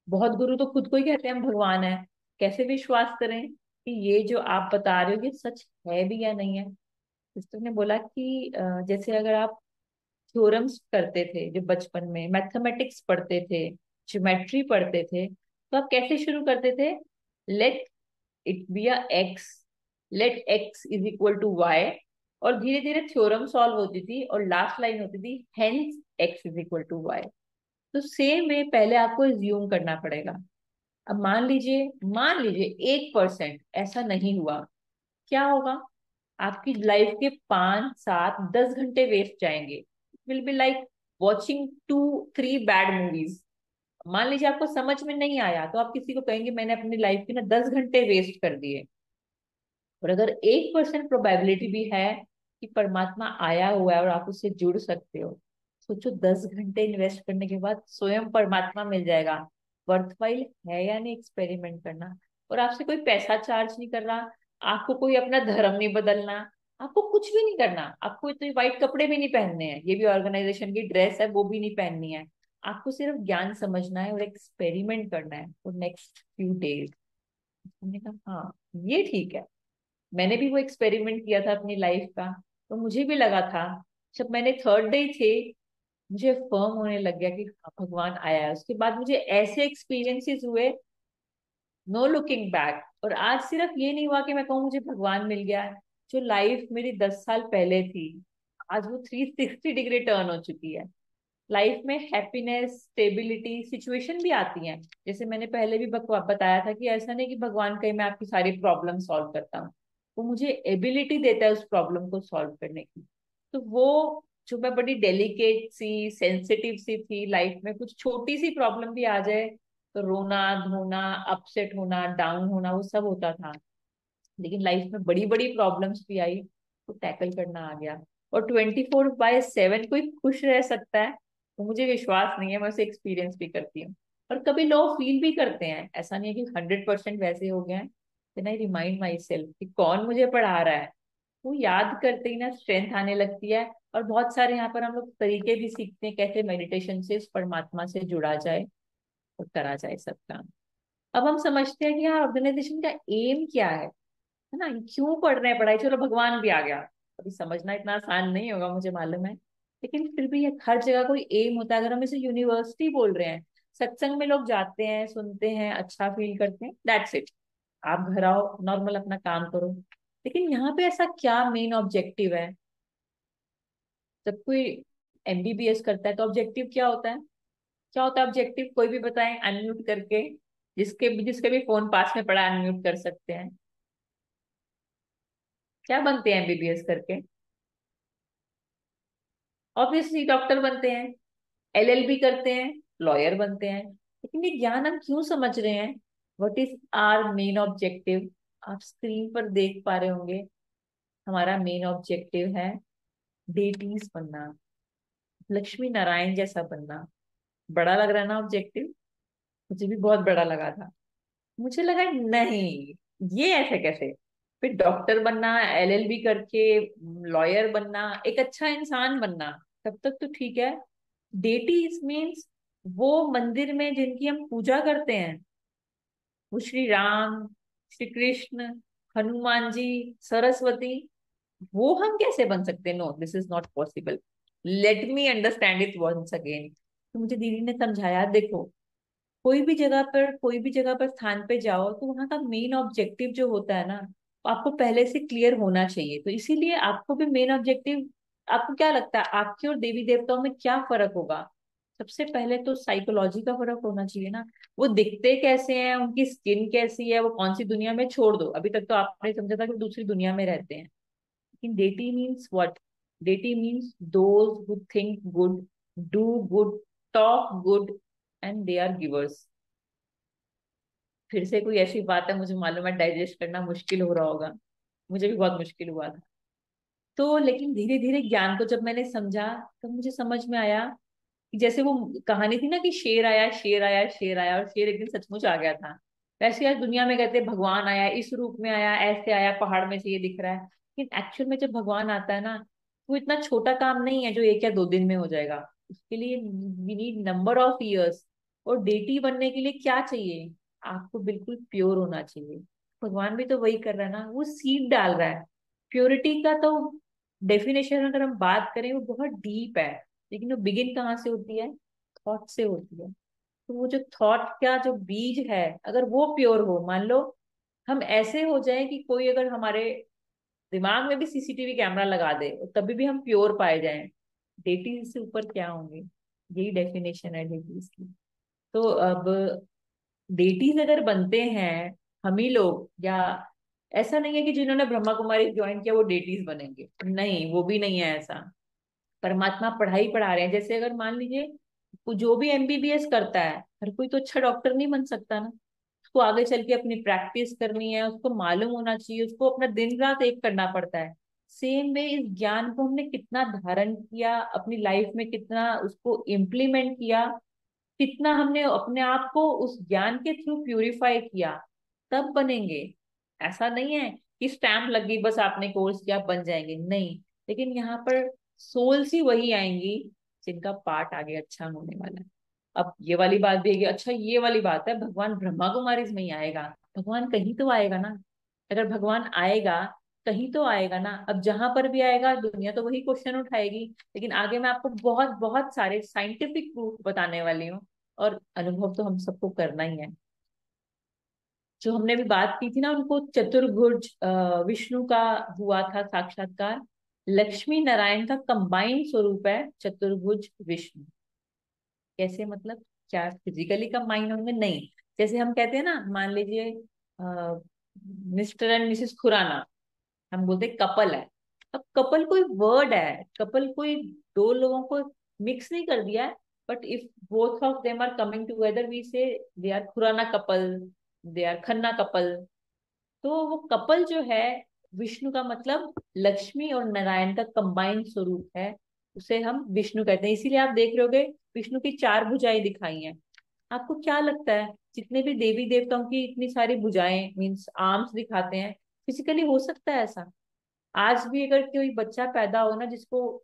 बहुत गुरु तो खुद को ही कहते हैं हम भगवान है, कैसे विश्वास करें कि ये जो आप बता रहे हो ये सच है भी या नहीं है। सिस्टर ने बोला कि जैसे अगर आप थ्योरम्स करते थे जो बचपन में, मैथमेटिक्स पढ़ते थे, ज्योमेट्री पढ़ते थे, तो आप कैसे शुरू करते थे, let it be a X, let X is equal to Y, और धीरे धीरे थ्योरम सॉल्व होती थी और लास्ट लाइन होती थी hence X is equal to Y. तो सेम में पहले आपको ज्यूम करना पड़ेगा। अब मान लीजिए 1% ऐसा नहीं हुआ, क्या होगा? आपकी लाइफ के 5 7 10 घंटे वेस्ट जाएंगे। Will be like watching 2 3 bad movies. मान लीजिए आपको समझ में नहीं आया तो आप किसी को कहेंगे मैंने अपनी लाइफ के ना 10 घंटे वेस्ट कर दिए। और अगर 1% प्रोबेबिलिटी भी है कि परमात्मा आया हुआ है और आप उससे जुड़ सकते हो, सोचो 10 घंटे इन्वेस्ट करने के बाद स्वयं परमात्मा मिल जाएगा। वर्थवाइल है या नहीं एक्सपेरिमेंट करना? और आपसे कोई पैसा चार्ज नहीं कर रहा, आपको कोई अपना धर्म नहीं बदलना, आपको कुछ भी नहीं करना, आपको तो व्हाइट कपड़े भी नहीं पहनने हैं, ये भी ऑर्गेनाइजेशन की ड्रेस है वो भी नहीं पहननी है। आपको सिर्फ ज्ञान समझना है और एक्सपेरिमेंट करना है फॉर नेक्स्ट फ्यू डेज। हमने कहा हाँ, ये ठीक है। मैंने भी वो एक्सपेरिमेंट किया था अपनी लाइफ का, तो मुझे भी लगा था, जब मैंने थर्ड डे थे, मुझे फर्म होने लग गया कि हाँ, भगवान आया है। उसके बाद मुझे ऐसे एक्सपीरियंसेस हुए, नो लुकिंग बैक। और आज सिर्फ ये नहीं हुआ कि मैं कहूँ मुझे भगवान मिल गया है, जो लाइफ मेरी 10 साल पहले थी आज वो 360 डिग्री टर्न हो चुकी है। लाइफ में हैप्पीनेस, स्टेबिलिटी, सिचुएशन भी आती हैं। जैसे मैंने पहले भी बताया था कि ऐसा नहीं कि भगवान कहीं मैं आपकी सारी प्रॉब्लम सॉल्व करता हूँ, वो मुझे एबिलिटी देता है उस प्रॉब्लम को सॉल्व करने की। तो वो जो मैं बड़ी डेलिकेट सी, सेंसिटिव सी थी, लाइफ में कुछ छोटी सी प्रॉब्लम भी आ जाए तो रोना धोना, अपसेट होना, डाउन होना, वो सब होता था। लेकिन लाइफ में बड़ी बड़ी प्रॉब्लम्स भी आई तो टैकल करना आ गया। और 24/7 कोई खुश रह सकता है तो मुझे विश्वास नहीं है। मैं उसे एक्सपीरियंस भी करती हूँ और कभी लो फील भी करते हैं। ऐसा नहीं है कि 100% वैसे हो गए हैं। Then I remind myself कि कौन मुझे पढ़ा रहा है, वो याद करते ही ना स्ट्रेंथ आने लगती है। और बहुत सारे यहाँ पर हम लोग तरीके भी सीखते हैं कैसे मेडिटेशन से इस परमात्मा से जुड़ा जाए और करा जाए सब काम। अब हम समझते हैं कि हाँ, ऑर्गेनाइजेशन का एम क्या है ना, क्यों पढ़ रहे हैं पढ़ाई। चलो भगवान भी आ गया, अभी समझना इतना आसान नहीं होगा मुझे मालूम है, लेकिन फिर भी हर जगह कोई एम होता है। अगर हम इसे यूनिवर्सिटी बोल रहे हैं, सत्संग में लोग जाते हैं, सुनते हैं, अच्छा फील करते हैं, दैट्स इट। आप घर आओ, नॉर्मल अपना काम करो। लेकिन यहाँ पे ऐसा क्या मेन ऑब्जेक्टिव है? जब कोई एमबीबीएस करता है तो ऑब्जेक्टिव क्या होता है? क्या होता है ऑब्जेक्टिव? कोई भी बताएं अनम्यूट करके। जिसके भी फोन पास में पड़ा अनम्यूट कर सकते हैं। क्या बनते हैं एमबीबीएस करके? ऑब्वियसली डॉक्टर बनते हैं, एलएलबी करते हैं, लॉयर बनते हैं। लेकिन ये ज्ञान हम क्यों समझ रहे हैं? What is our main objective? आप स्क्रीन पर देख पा रहे होंगे, हमारा मेन ऑब्जेक्टिव है डेटीज बनना, लक्ष्मी नारायण जैसा बनना। बड़ा लग रहा है ना ऑब्जेक्टिव? मुझे भी बहुत बड़ा लगा था। मुझे लगा नहीं, ये ऐसे कैसे? फिर डॉक्टर बनना, एलएलबी करके लॉयर बनना, एक अच्छा इंसान बनना, तब तक तो ठीक है। डेटीज मीन्स वो मंदिर में जिनकी हम पूजा करते हैं, वो श्री राम, श्री कृष्ण, हनुमान जी, सरस्वती, वो हम कैसे बन सकते हैं? No, this is not possible. Let me understand it once again. तो मुझे दीदी ने समझाया, देखो कोई भी जगह पर स्थान पे जाओ तो वहां का मेन ऑब्जेक्टिव जो होता है ना, वो आपको पहले से क्लियर होना चाहिए। तो इसीलिए आपको भी मेन ऑब्जेक्टिव, आपको क्या लगता है आपके और देवी देवताओं में क्या फर्क होगा? सबसे पहले तो साइकोलॉजी का फर्क होना चाहिए ना। वो दिखते कैसे हैं, उनकी स्किन कैसी है, वो कौन सी दुनिया में, छोड़ दो, अभी तक तो आपने समझा था कि वो दूसरी दुनिया में रहते हैं। लेकिन deity means what? Deity means those who think good, do good, talk good, and they are givers. फिर से कोई ऐसी बात है, मुझे मालूम है डाइजेस्ट करना मुश्किल हो रहा होगा, मुझे भी बहुत मुश्किल हुआ था। तो लेकिन धीरे धीरे ज्ञान को जब मैंने समझा तो मुझे समझ में आया कि जैसे वो कहानी थी ना कि शेर आया, शेर आया, शेर आया, और शेर एक दिन सचमुच आ गया था। वैसे आज दुनिया में कहते हैं भगवान आया, इस रूप में आया, ऐसे आया, पहाड़ में से ये दिख रहा है। लेकिन एक्चुअल में जब भगवान आता है ना, वो इतना छोटा काम नहीं है जो 1 या 2 दिन में हो जाएगा। उसके लिए we need number of years. और डेटी बनने के लिए क्या चाहिए? आपको बिल्कुल प्योर होना चाहिए। भगवान भी तो वही कर रहा है ना, वो सीड डाल रहा है। प्योरिटी का तो डेफिनेशन अगर हम बात करें वो बहुत डीप है, लेकिन वो बिगिन कहाँ से होती है? थॉट से होती है। तो वो जो थॉट का जो बीज है, अगर वो प्योर हो, मान लो हम ऐसे हो जाए कि कोई अगर हमारे दिमाग में भी सीसीटीवी कैमरा लगा दे और तभी भी हम प्योर पाए जाएं, डेटीज से ऊपर क्या होंगे। यही डेफिनेशन है डेटीज की। तो अब डेटीज अगर बनते हैं हम ही लोग, या ऐसा नहीं है कि जिन्होंने ब्रह्मा कुमारी ज्वाइन किया वो डेटीज बनेंगे, नहीं, वो भी नहीं है ऐसा। परमात्मा पढ़ाई पढ़ा रहे हैं। जैसे अगर मान लीजिए जो भी एमबीबीएस करता है, हर कोई तो अच्छा डॉक्टर नहीं बन सकता ना। उसको आगे चल के अपनी प्रैक्टिस करनी है, उसको मालूम होना चाहिए, उसको अपना दिन रात एक करना पड़ता है। सेम वे इस ज्ञान को हमने कितना धारण किया, अपनी लाइफ में कितना उसको इम्प्लीमेंट किया, कितना हमने अपने आप को उस ज्ञान के थ्रू प्यूरिफाई किया, तब बनेंगे। ऐसा नहीं है कि स्टैंप लग गई बस आपने कोर्स किया आप बन जाएंगे, नहीं। लेकिन यहाँ पर सोल्स ही वही आएंगी जिनका पार्ट आगे अच्छा होने वाला है। अब ये वाली बात भी है कि अच्छा ये वाली बात है भगवान ब्रह्मा कुमारीज में ही आएगा। भगवान कहीं तो आएगा ना। अगर भगवान आएगा कहीं तो आएगा ना। अब जहां पर भी आएगा दुनिया तो वही क्वेश्चन उठाएगी। लेकिन आगे मैं आपको बहुत बहुत सारे साइंटिफिक प्रूफ बताने वाली हूँ। और अनुभव तो हम सबको करना ही है। जो हमने भी बात की थी ना, उनको चतुर्भुज विष्णु का हुआ था साक्षात्कार। लक्ष्मी नारायण का कंबाइंड स्वरूप है चतुर्भुज विष्णु। कैसे मतलब? क्या फिजिकली कंबाइन होंगे? नहीं। जैसे हम कहते हैं ना, मान लीजिए मिस्टर एंड मिसेस खुराना, हम बोलते कपल है। अब कपल कोई वर्ड है, कपल कोई दो लोगों को मिक्स नहीं कर दिया है। But if both of them are coming together we say they are Khurana couple, they are Khanna couple. तो वो कपल जो है, विष्णु का मतलब लक्ष्मी और नारायण का कंबाइंड स्वरूप है, उसे हम विष्णु कहते हैं। इसीलिए आप देख रहे होगे विष्णु की चार भुजाएं दिखाई हैं। आपको क्या लगता है जितने भी देवी देवताओं की इतनी सारी भुजाएं मीन्स आर्म्स दिखाते हैं, फिजिकली हो सकता है ऐसा? आज भी अगर कोई बच्चा पैदा हो ना जिसको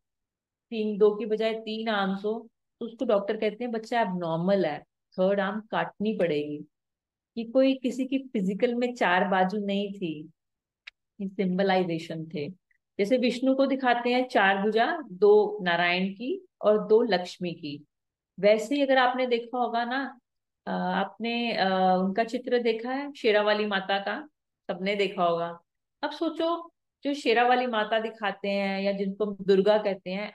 तीन, दो की बजाय तीन आर्म्स हो, तो उसको डॉक्टर कहते हैं बच्चा एबनॉर्मल है, थर्ड आर्म काटनी पड़ेगी। कि कोई किसी की फिजिकल में चार बाजू नहीं थी, सिंबलाइजेशन थे। जैसे विष्णु को दिखाते हैं चार भुजा, दो नारायण की और दो लक्ष्मी की। वैसे ही अगर आपने देखा होगा ना, आपने उनका चित्र देखा है शेरावाली माता का? सबने देखा होगा। अब सोचो, जो शेरावाली माता दिखाते हैं या जिनको दुर्गा कहते हैं,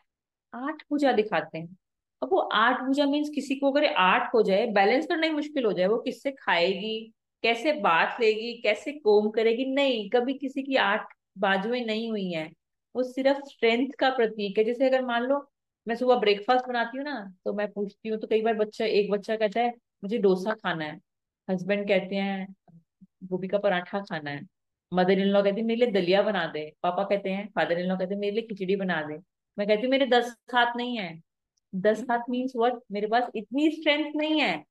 आठ भुजा दिखाते हैं। अब वो आठ भुजा मीन्स किसी को अगर आठ हो जाए बैलेंस करना ही मुश्किल हो जाए, वो किससे खाएगी, कैसे बात लेगी, कैसे कोम करेगी? नहीं, कभी किसी की आठ बाजुएं नहीं हुई हैं। वो सिर्फ स्ट्रेंथ का प्रतीक है। जैसे अगर मान लो मैं सुबह ब्रेकफास्ट बनाती हूँ ना, तो मैं पूछती हूँ, तो कई बार एक बच्चा कहता है मुझे डोसा खाना है, हस्बैंड कहते हैं गोभी का पराठा खाना है, मदर इन लॉ कहती है मेरे लिए दलिया बना दे, पापा कहते हैं, फादर इन लॉ कहते हैं मेरे लिए खिचड़ी बना दे। मैं कहती हूँ मेरे 10 हाथ नहीं है। 10 हाथ मीन्स व्हाट? मेरे पास इतनी स्ट्रेंथ नहीं है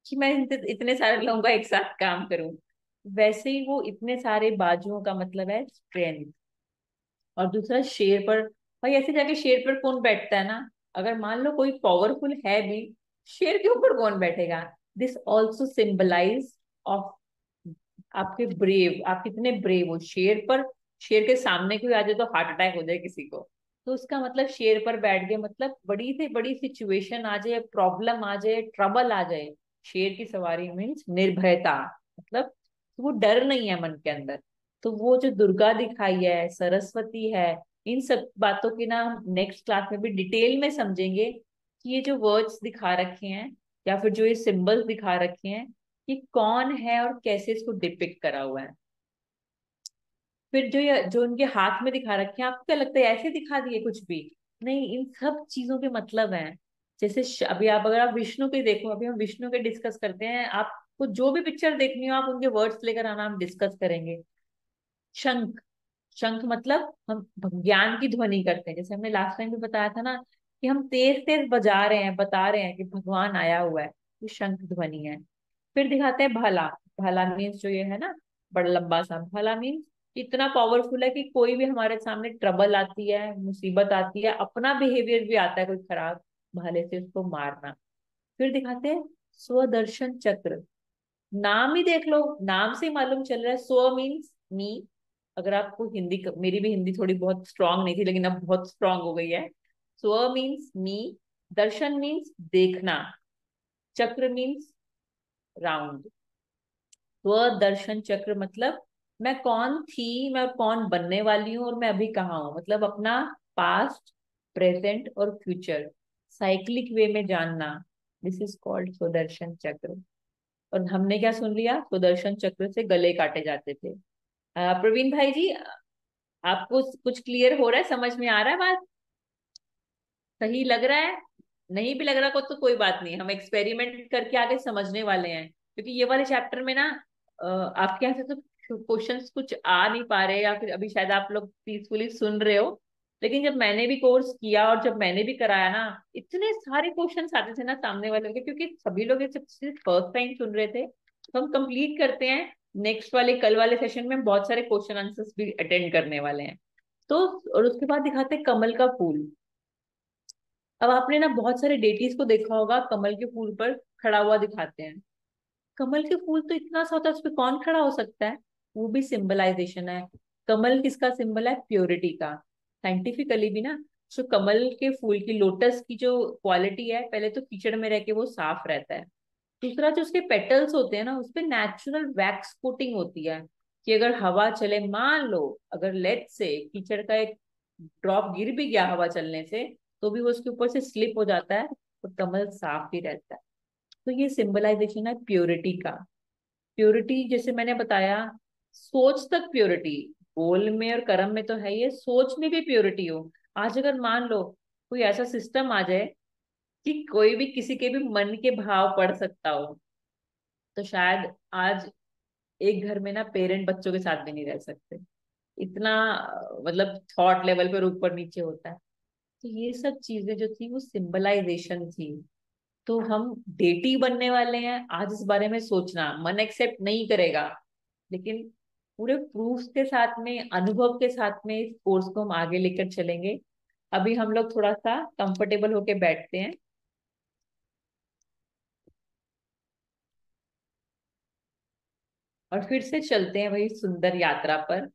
कि मैं इतने सारे लोगों का एक साथ काम करूं। वैसे ही वो इतने सारे बाजुओं का मतलब है स्ट्रेंथ। और दूसरा शेर पर, भाई ऐसे जाके शेर पर कौन बैठता है ना। अगर मान लो कोई पावरफुल है भी, शेर के ऊपर कौन बैठेगा? दिस ऑल्सो सिंबलाइज ऑफ आपके ब्रेव, आप कितने ब्रेव हो। शेर पर, शेर के सामने कोई आ जाए तो हार्ट अटैक हो जाए किसी को, तो उसका मतलब शेर पर बैठ गए, मतलब बड़ी से बड़ी सिचुएशन आ जाए, प्रॉब्लम आ जाए, ट्रबल आ जाए, शेर की सवारी मीन्स निर्भयता, मतलब वो डर नहीं है मन के अंदर। तो वो जो दुर्गा दिखाई है, सरस्वती है, इन सब बातों की ना हम नेक्स्ट क्लास में भी डिटेल में समझेंगे कि ये जो वर्ड्स दिखा रखे हैं या फिर जो ये सिंबल्स दिखा रखे हैं, कि कौन है और कैसे इसको डिपिक्ट करा हुआ है। फिर जो ये जो उनके हाथ में दिखा रखे हैं, आपको क्या लगता है ऐसे दिखा दिए कुछ भी? नहीं, इन सब चीजों के मतलब हैं। जैसे अभी आप अगर आप विष्णु के देखो, अभी हम विष्णु के डिस्कस करते हैं, आपको जो भी पिक्चर देखनी हो आप उनके वर्ड्स लेकर आना, हम डिस्कस करेंगे। शंख, शंख मतलब हम ज्ञान की ध्वनि करते हैं। जैसे हमने लास्ट टाइम भी बताया था ना कि हम तेज तेज बजा रहे हैं, बता रहे हैं कि भगवान आया हुआ है, ये शंख ध्वनि है। फिर दिखाते हैं भला। भला मीन्स जो ये है ना, बड़ा लंबा सा भला मीन्स इतना पावरफुल है कि कोई भी हमारे सामने ट्रबल आती है, मुसीबत आती है, अपना बिहेवियर भी आता है कोई खराब, भाले से उसको मारना। फिर दिखाते हैं स्वदर्शन चक्र। नाम ही देख लो, नाम से ही मालूम चल रहा है, स्व मीन्स मी। अगर आपको हिंदी, मेरी भी हिंदी थोड़ी बहुत स्ट्रांग नहीं थी लेकिन अब बहुत स्ट्रांग हो गई है। स्व मीन्स मी, दर्शन मीन्स देखना, चक्र मीन्स राउंड। स्व दर्शन चक्र मतलब मैं कौन थी, मैं कौन बनने वाली हूँ, और मैं अभी कहाँ हूँ, मतलब अपना पास्ट, प्रेजेंट और फ्यूचर साइक्लिक वे में जानना। दिस इज कॉल्ड सुदर्शन चक्र। और हमने क्या सुन लिया, सुदर्शन चक्र से गले काटे जाते थे। प्रवीण भाई जी, आपको कुछ क्लियर हो रहा है, समझ में आ रहा है बात, सही लग रहा है? नहीं भी लग रहा को तो कोई बात नहीं, हम एक्सपेरिमेंट करके आगे समझने वाले हैं, क्योंकि ये वाले चैप्टर में ना आपके यहाँ से तो क्वेश्चंस कुछ आ नहीं पा रहे, या फिर अभी शायद आप लोग पीसफुली सुन रहे हो, लेकिन जब मैंने भी कोर्स किया और जब मैंने भी कराया ना, इतने सारे क्वेश्चंस आते थे ना सामने वाले के, क्योंकि सभी लोग ये सब सिर्फ फर्स्ट टाइम सुन रहे थे। तो हम कंप्लीट करते हैं, नेक्स्ट वाले कल वाले सेशन में हम बहुत सारे क्वेश्चन आंसर्स भी अटेंड करने वाले हैं। तो और उसके बाद दिखाते हैं कमल का फूल। अब आपने ना बहुत सारे डेटीज को देखा होगा, कमल के फूल पर खड़ा हुआ दिखाते हैं। कमल के फूल तो इतना सा होता है, उस पर कौन खड़ा हो सकता है? वो भी सिंबलाइजेशन है। कमल किसका सिंबल है? प्योरिटी का। साइंटिफिकली भी ना, जो कमल के फूल की, लोटस की जो क्वालिटी है, पहले तो कीचड़ में रह के वो साफ रहता है। दूसरा, जो उसके पेटल्स होते हैं ना, उस पे नेचुरल वैक्स कोटिंग होती है, कि अगर हवा चले, मान लो अगर लेट से कीचड़ का एक ड्रॉप गिर भी गया हवा चलने से, तो भी वो उसके ऊपर से स्लिप हो जाता है, तो कमल साफ ही रहता है। तो ये सिंबलाइजेशन है प्योरिटी का। प्योरिटी जैसे मैंने बताया, सोच तक प्योरिटी, बोल में और कर्म में तो है, ये सोच में भी प्योरिटी हो। आज अगर मान लो कोई ऐसा सिस्टम आ जाए कि कोई भी किसी के भी मन के भाव पढ़ सकता हो, तो शायद आज एक घर में ना पेरेंट बच्चों के साथ भी नहीं रह सकते। इतना मतलब थॉट लेवल पर ऊपर नीचे होता है। तो ये सब चीजें जो थी वो सिंबलाइजेशन थी। तो हम डेटी बनने वाले हैं, आज इस बारे में सोचना मन एक्सेप्ट नहीं करेगा, लेकिन पूरे प्रूफ के साथ में, अनुभव के साथ में इस कोर्स को हम आगे लेकर चलेंगे। अभी हम लोग थोड़ा सा कंफर्टेबल होके बैठते हैं और फिर से चलते हैं वही सुंदर यात्रा पर।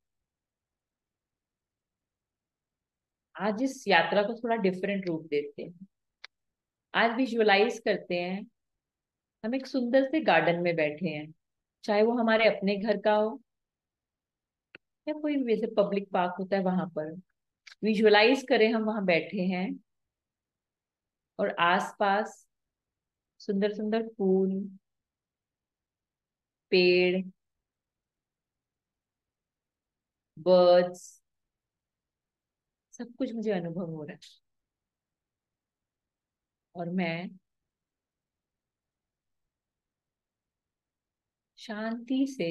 आज इस यात्रा को थोड़ा डिफरेंट रूप देते हैं। आज विजुअलाइज करते हैं, हम एक सुंदर से गार्डन में बैठे हैं, चाहे वो हमारे अपने घर का हो या कोई वैसे पब्लिक पार्क होता है वहां पर। विजुअलाइज करें हम वहां बैठे हैं, और आसपास सुंदर सुंदर फूल, पेड़, बर्ड्स, सब कुछ मुझे अनुभव हो रहा है। और मैं शांति से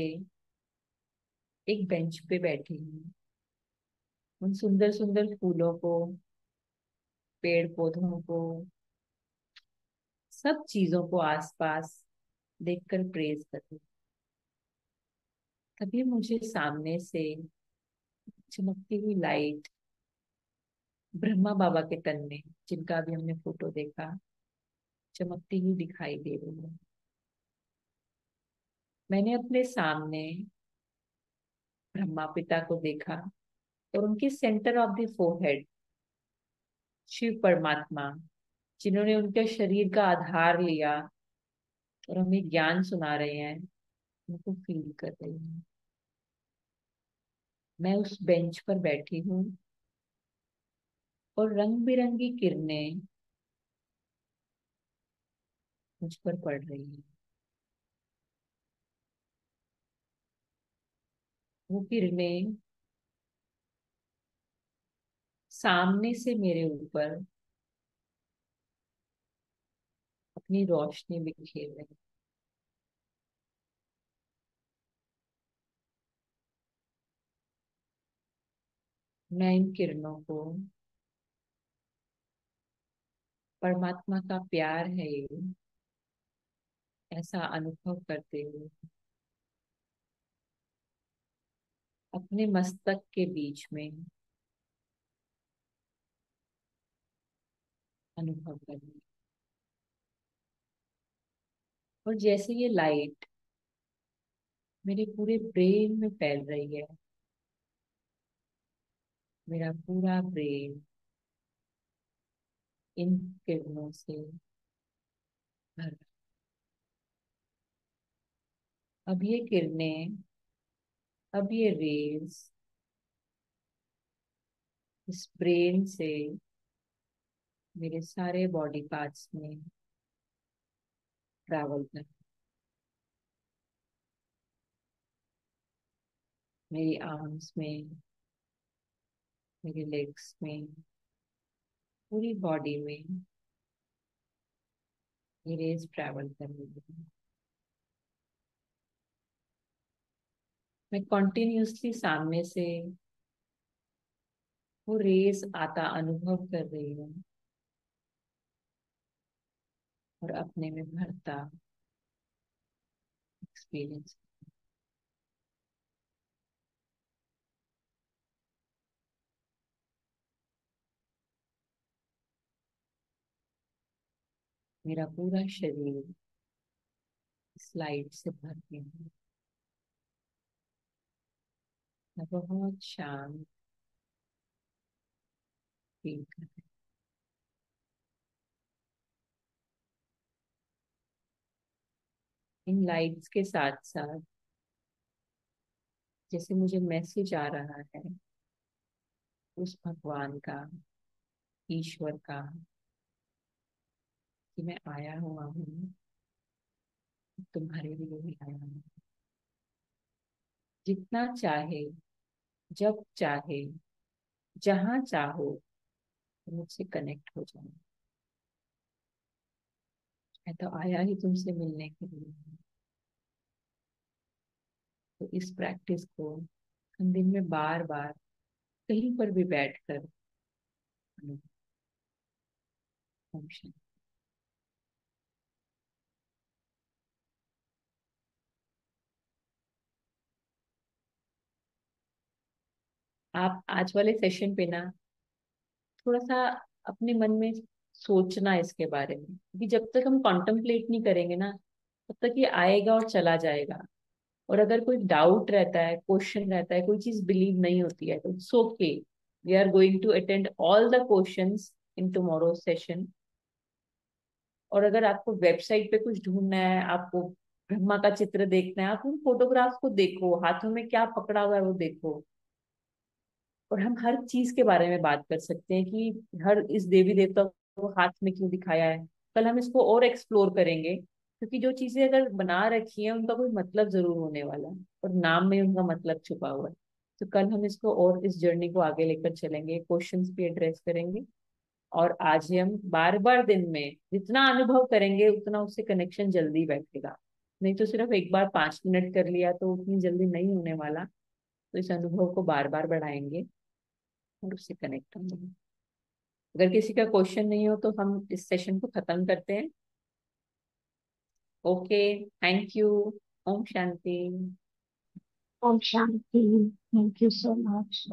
एक बेंच पे बैठी हूँ, उन सुंदर सुंदर फूलों को, पेड़ पौधों को, सब चीजों को आसपास देखकर प्रेज कर रही हूँ। तभी मुझे सामने से चमकती हुई लाइट, ब्रह्मा बाबा के तन में, जिनका भी हमने फोटो देखा, चमकती हुई दिखाई दे रही है। मैंने अपने सामने ब्रह्मा पिता को देखा, और उनके centre of the forehead Shiv परमात्मा, जिन्होंने उनके शरीर का आधार लिया और हमें ज्ञान सुना रहे हैं, उनको फील कर रही हूँ। मैं उस बेंच पर बैठी हूँ, और रंग बिरंगी किरणें मुझ पर पड़ रही हैं। वो किरणें सामने से मेरे ऊपर अपनी रोशनी बिखेर रही हैं। मैं इन किरणों को, परमात्मा का प्यार है ये, ऐसा अनुभव करते हुए अपने मस्तक के बीच में अनुभव कर रही हूँ। और जैसे ये लाइट मेरे पूरे ब्रेन में फैल रही है, मेरा पूरा ब्रेन इन किरणों से भर। अब ये किरणें अब ये रेज इस ब्रेन से मेरे सारे बॉडी पार्ट्स में ट्रैवल कर, मेरी आर्म्स में, मेरे लेग्स में, पूरी बॉडी में ये रेज ट्रैवल कर रही है। मैं कॉन्टिन्यूसली सामने से वो रेज आता अनुभव कर रही हूँ और अपने में भरता एक्सपीरियंस। मेरा पूरा शरीर इस लाइट से भर गया है। मैं बहुत शांत फील कर रही हूँ। इन लाइट्स के साथ साथ जैसे मुझे मैसेज आ रहा है उस भगवान का, ईश्वर का, कि मैं आया हुआ हूँ, तुम्हारे लिए ही आया हूँ। जितना चाहे, जब चाहे, जहां चाहो मुझसे कनेक्ट हो जाओ। मैं तो आया ही तुमसे मिलने के लिए हूँ। तो इस प्रैक्टिस को हम दिन में बार बार कहीं पर भी बैठ कर फंक्शन। आप आज वाले सेशन पे ना थोड़ा सा अपने मन में सोचना इसके बारे में, क्योंकि जब तक हम कॉन्template नहीं करेंगे ना तब तक ये आएगा और चला जाएगा। और अगर कोई डाउट रहता है, क्वेश्चन रहता है, कोई चीज बिलीव नहीं होती है तो it's okay. We are going to attend all the questions in tomorrow session. और अगर आपको वेबसाइट पे कुछ ढूंढना है, आपको ब्रह्मा का चित्र देखना है, आप उन फोटोग्राफ्स को देखो, हाथों में क्या पकड़ा हुआ है वो देखो। और हम हर चीज के बारे में बात कर सकते हैं कि हर इस देवी देवता को हाथ में क्यों दिखाया है। कल हम इसको और एक्सप्लोर करेंगे, क्योंकि जो चीजें अगर बना रखी है उनका कोई मतलब जरूर होने वाला है और नाम में उनका मतलब छुपा हुआ है। तो कल हम इसको और इस जर्नी को आगे लेकर चलेंगे, क्वेश्चंस भी एड्रेस करेंगे। और आज ही हम बार बार दिन में जितना अनुभव करेंगे उतना उससे कनेक्शन जल्दी बैठेगा। नहीं तो सिर्फ एक बार 5 मिनट कर लिया तो उतनी जल्दी नहीं होने वाला। तो इस अनुभव को बार बार बढ़ाएंगे और उससे कनेक्ट होंगे। अगर किसी का क्वेश्चन नहीं हो तो हम इस सेशन को खत्म करते हैं। Okay, thank you. Om Shanti. Om Shanti. Thank you so much.